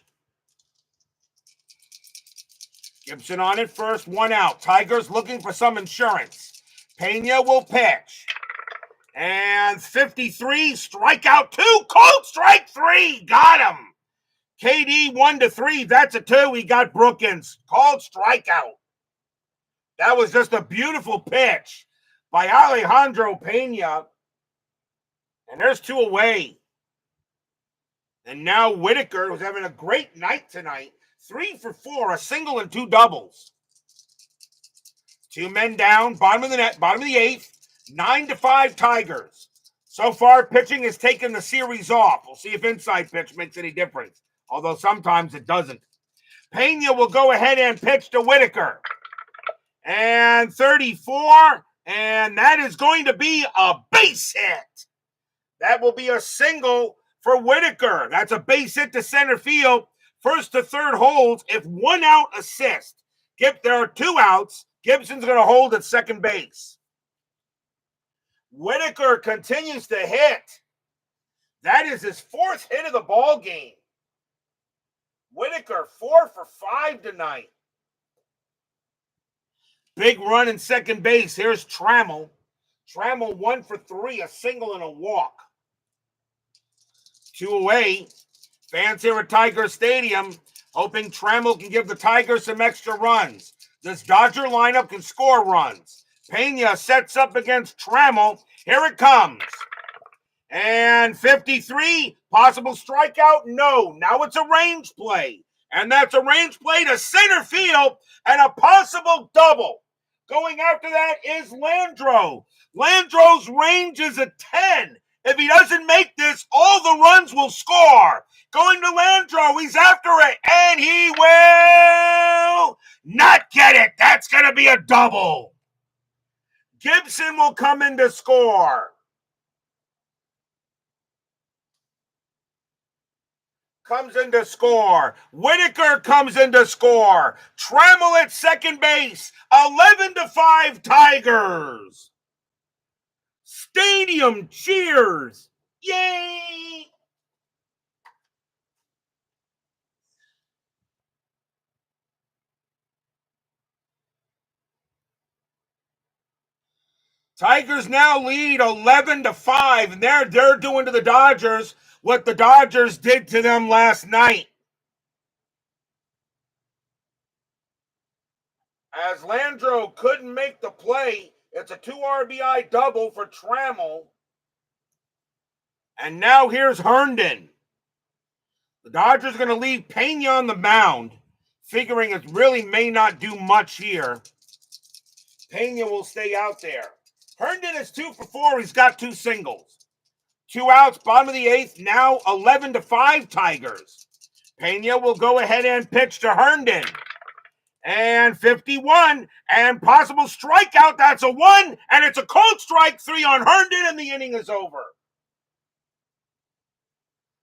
Gibson on it first, 1 out. Tigers looking for some insurance. Pena will pitch. And 53, strikeout 2, called strike 3, got him. KD 1 to 3, that's a 2, he got Brookins, called strikeout. That was just a beautiful pitch by Alejandro Pena. And there's 2 away. And now Whitaker, who's having a great night tonight, 3 for 4, a single and 2 doubles. 2 men down, bottom of the net, bottom of the 8th, 9-5 Tigers. So far, pitching has taken the series off. We'll see if inside pitch makes any difference, although sometimes it doesn't. Pena will go ahead and pitch to Whitaker. And 34, and that is going to be a base hit. That will be a single for Whitaker. That's a base hit to center field. First to third holds. If 1 out, assist. If there are 2 outs, Gibson's going to hold at second base. Whitaker continues to hit. That is his 4th hit of the ball game. Whitaker 4 for 5 tonight. Big run in second base. Here's Trammell. Trammell 1 for 3, a single and a walk. 2 away. Fans here at Tiger Stadium hoping Trammell can give the Tigers some extra runs. This Dodger lineup can score runs. Pena sets up against Trammell. Here it comes. And 53, possible strikeout? No. Now it's a range play. And that's a range play to center field and a possible double. Going after that is Landro. Landro's range is a 10. If he doesn't make this, all the runs will score. Going to Landro, he's after it, and he will not get it. That's going to be a double. Gibson will come in to score. Comes in to score. Whitaker comes in to score. Trammell at second base. 11-5 Tigers. Stadium cheers. Yay! Tigers now lead 11-5, and they're doing to the Dodgers what the Dodgers did to them last night. As Landro couldn't make the play, it's a 2 RBI double for Trammell. And now here's Herndon. The Dodgers are going to leave Pena on the mound, figuring it really may not do much here. Pena will stay out there. Herndon is 2 for 4. He's got 2 singles. 2 outs, bottom of the 8th, now 11-5 Tigers. Pena will go ahead and pitch to Herndon. And 51, and possible strikeout. That's a 1, and it's a cold strike 3 on Herndon, and the inning is over.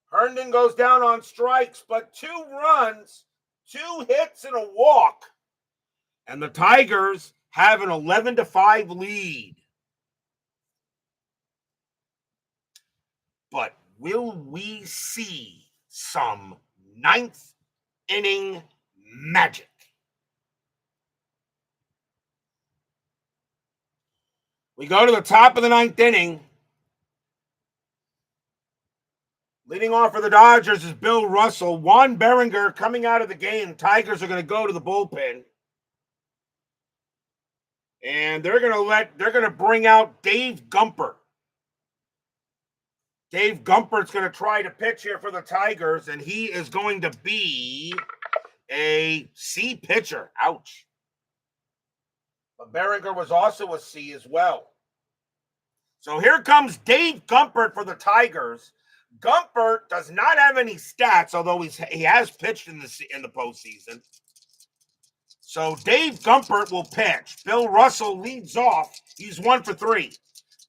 Herndon goes down on strikes, but 2 runs, 2 hits, and a walk. And the Tigers have an 11-5 lead. But will we see some 9th inning magic? We go to the top of the 9th inning. Leading off for the Dodgers is Bill Russell. Juan Berenger coming out of the game. Tigers are going to go to the bullpen. And they're going to bring out Dave Gumpert. Dave Gumpert's going to try to pitch here for the Tigers, and he is going to be a C pitcher. Ouch. But Berenger was also a C as well. So here comes Dave Gumpert for the Tigers. Gumpert does not have any stats, although he has pitched in the postseason. So Dave Gumpert will pitch. Bill Russell leads off. He's 1 for 3.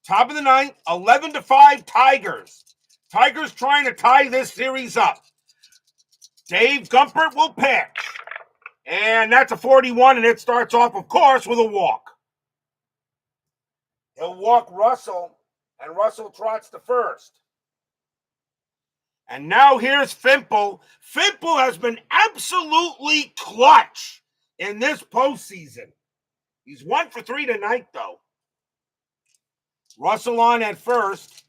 Top of the 9th, 11-5 Tigers. Tigers trying to tie this series up. Dave Gumpert will pitch. And that's a 41, and it starts off, of course, with a walk. He'll walk Russell, and Russell trots to first. And now here's Fimple. Fimple has been absolutely clutch in this postseason. He's 1 for 3 tonight, though. Russell on at first.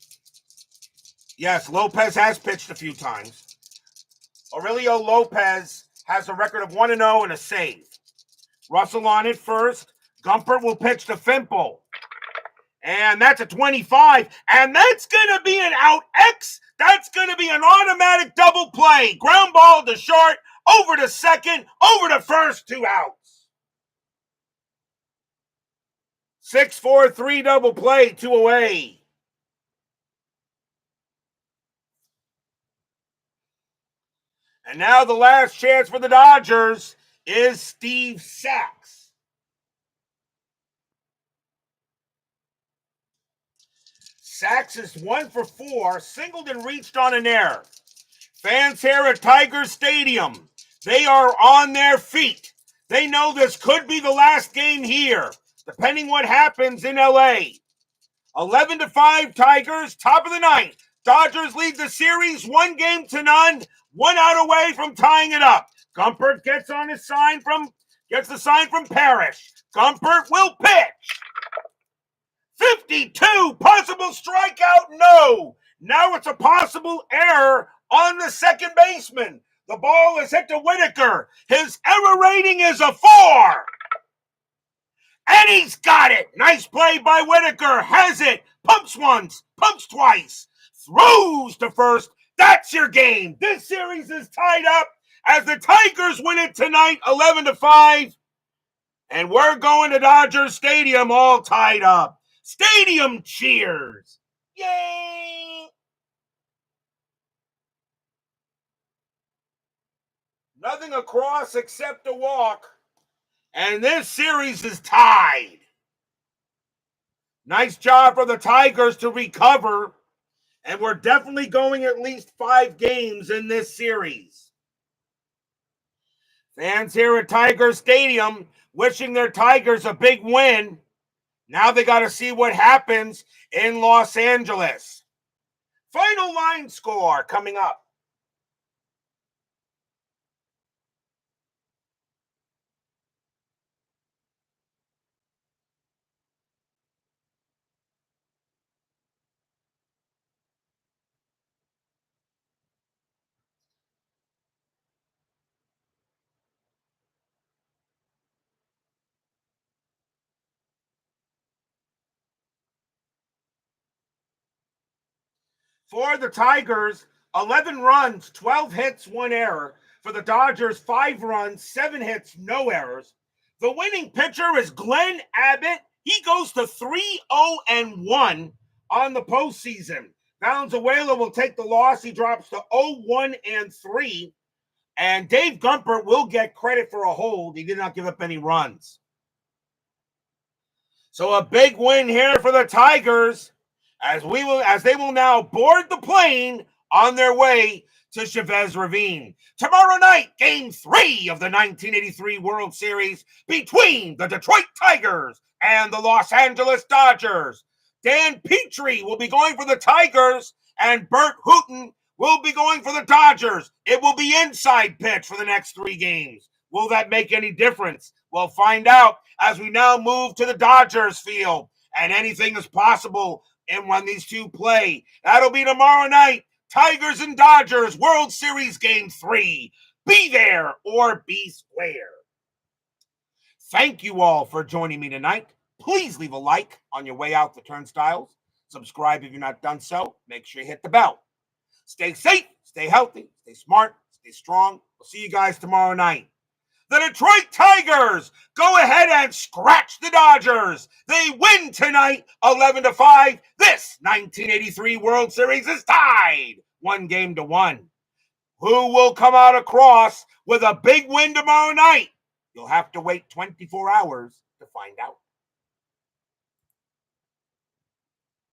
Yes, Lopez has pitched a few times. Aurelio Lopez has a record of 1-0 and a save. Russell on at first. Gumpert will pitch to Fimple. And that's a 25. And that's going to be an out X. That's going to be an automatic double play. Ground ball to short, over to second, over to first, 2 outs. 6-4-3 double play, 2 away. And now the last chance for the Dodgers is Steve Sax. Sax is 1 for 4, singled and reached on an error. Fans here at Tiger Stadium, they are on their feet. They know this could be the last game here, depending what happens in LA. 11-5 Tigers, top of the 9th. Dodgers lead the series 1-0, 1 out away from tying it up. Gumpert gets on his sign from Gets the sign from Parrish. Gumpert will pitch. 52. Possible strikeout? No. Now it's a possible error on the second baseman. The ball is hit to Whitaker. His error rating is a 4. And he's got it. Nice play by Whitaker. Has it. Pumps once. Pumps twice. Throws to first. That's your game. This series is tied up as the Tigers win it tonight 11-5. And we're going to Dodger Stadium all tied up. Stadium cheers. Yay! Nothing across except a walk. And this series is tied. Nice job for the Tigers to recover. And we're definitely going at least 5 games in this series. Fans here at Tiger Stadium wishing their Tigers a big win. Now they got to see what happens in Los Angeles. Final line score coming up. For the Tigers, 11 runs, 12 hits, 1 error. For the Dodgers, 5 runs, 7 hits, no errors. The winning pitcher is Glenn Abbott. He goes to 3-0-1 on the postseason. Valenzuela will take the loss. He drops to 0-1-3. And Dave Gumpert will get credit for a hold. He did not give up any runs. So a big win here for the Tigers as they will now board the plane on their way to Chavez Ravine. Tomorrow night, Game 3 of the 1983 World Series between the Detroit Tigers and the Los Angeles Dodgers. Dan Petrie will be going for the Tigers, and Bert Hooton will be going for the Dodgers. It will be inside pitch for the next 3 games. Will that make any difference? We'll find out as we now move to the Dodgers field, and anything is possible and when these two play. That'll be tomorrow night. Tigers and Dodgers, World Series Game 3. Be there or be square. Thank you all for joining me tonight. Please leave a like on your way out the turnstiles. Subscribe if you're not done so. Make sure you hit the bell. Stay safe, stay healthy, stay smart, stay strong. We'll see you guys tomorrow night. The Detroit Tigers go ahead and scratch the Dodgers. They win tonight 11-5. This 1983 World Series is tied 1-1. Who will come out across with a big win tomorrow night? You'll have to wait 24 hours to find out.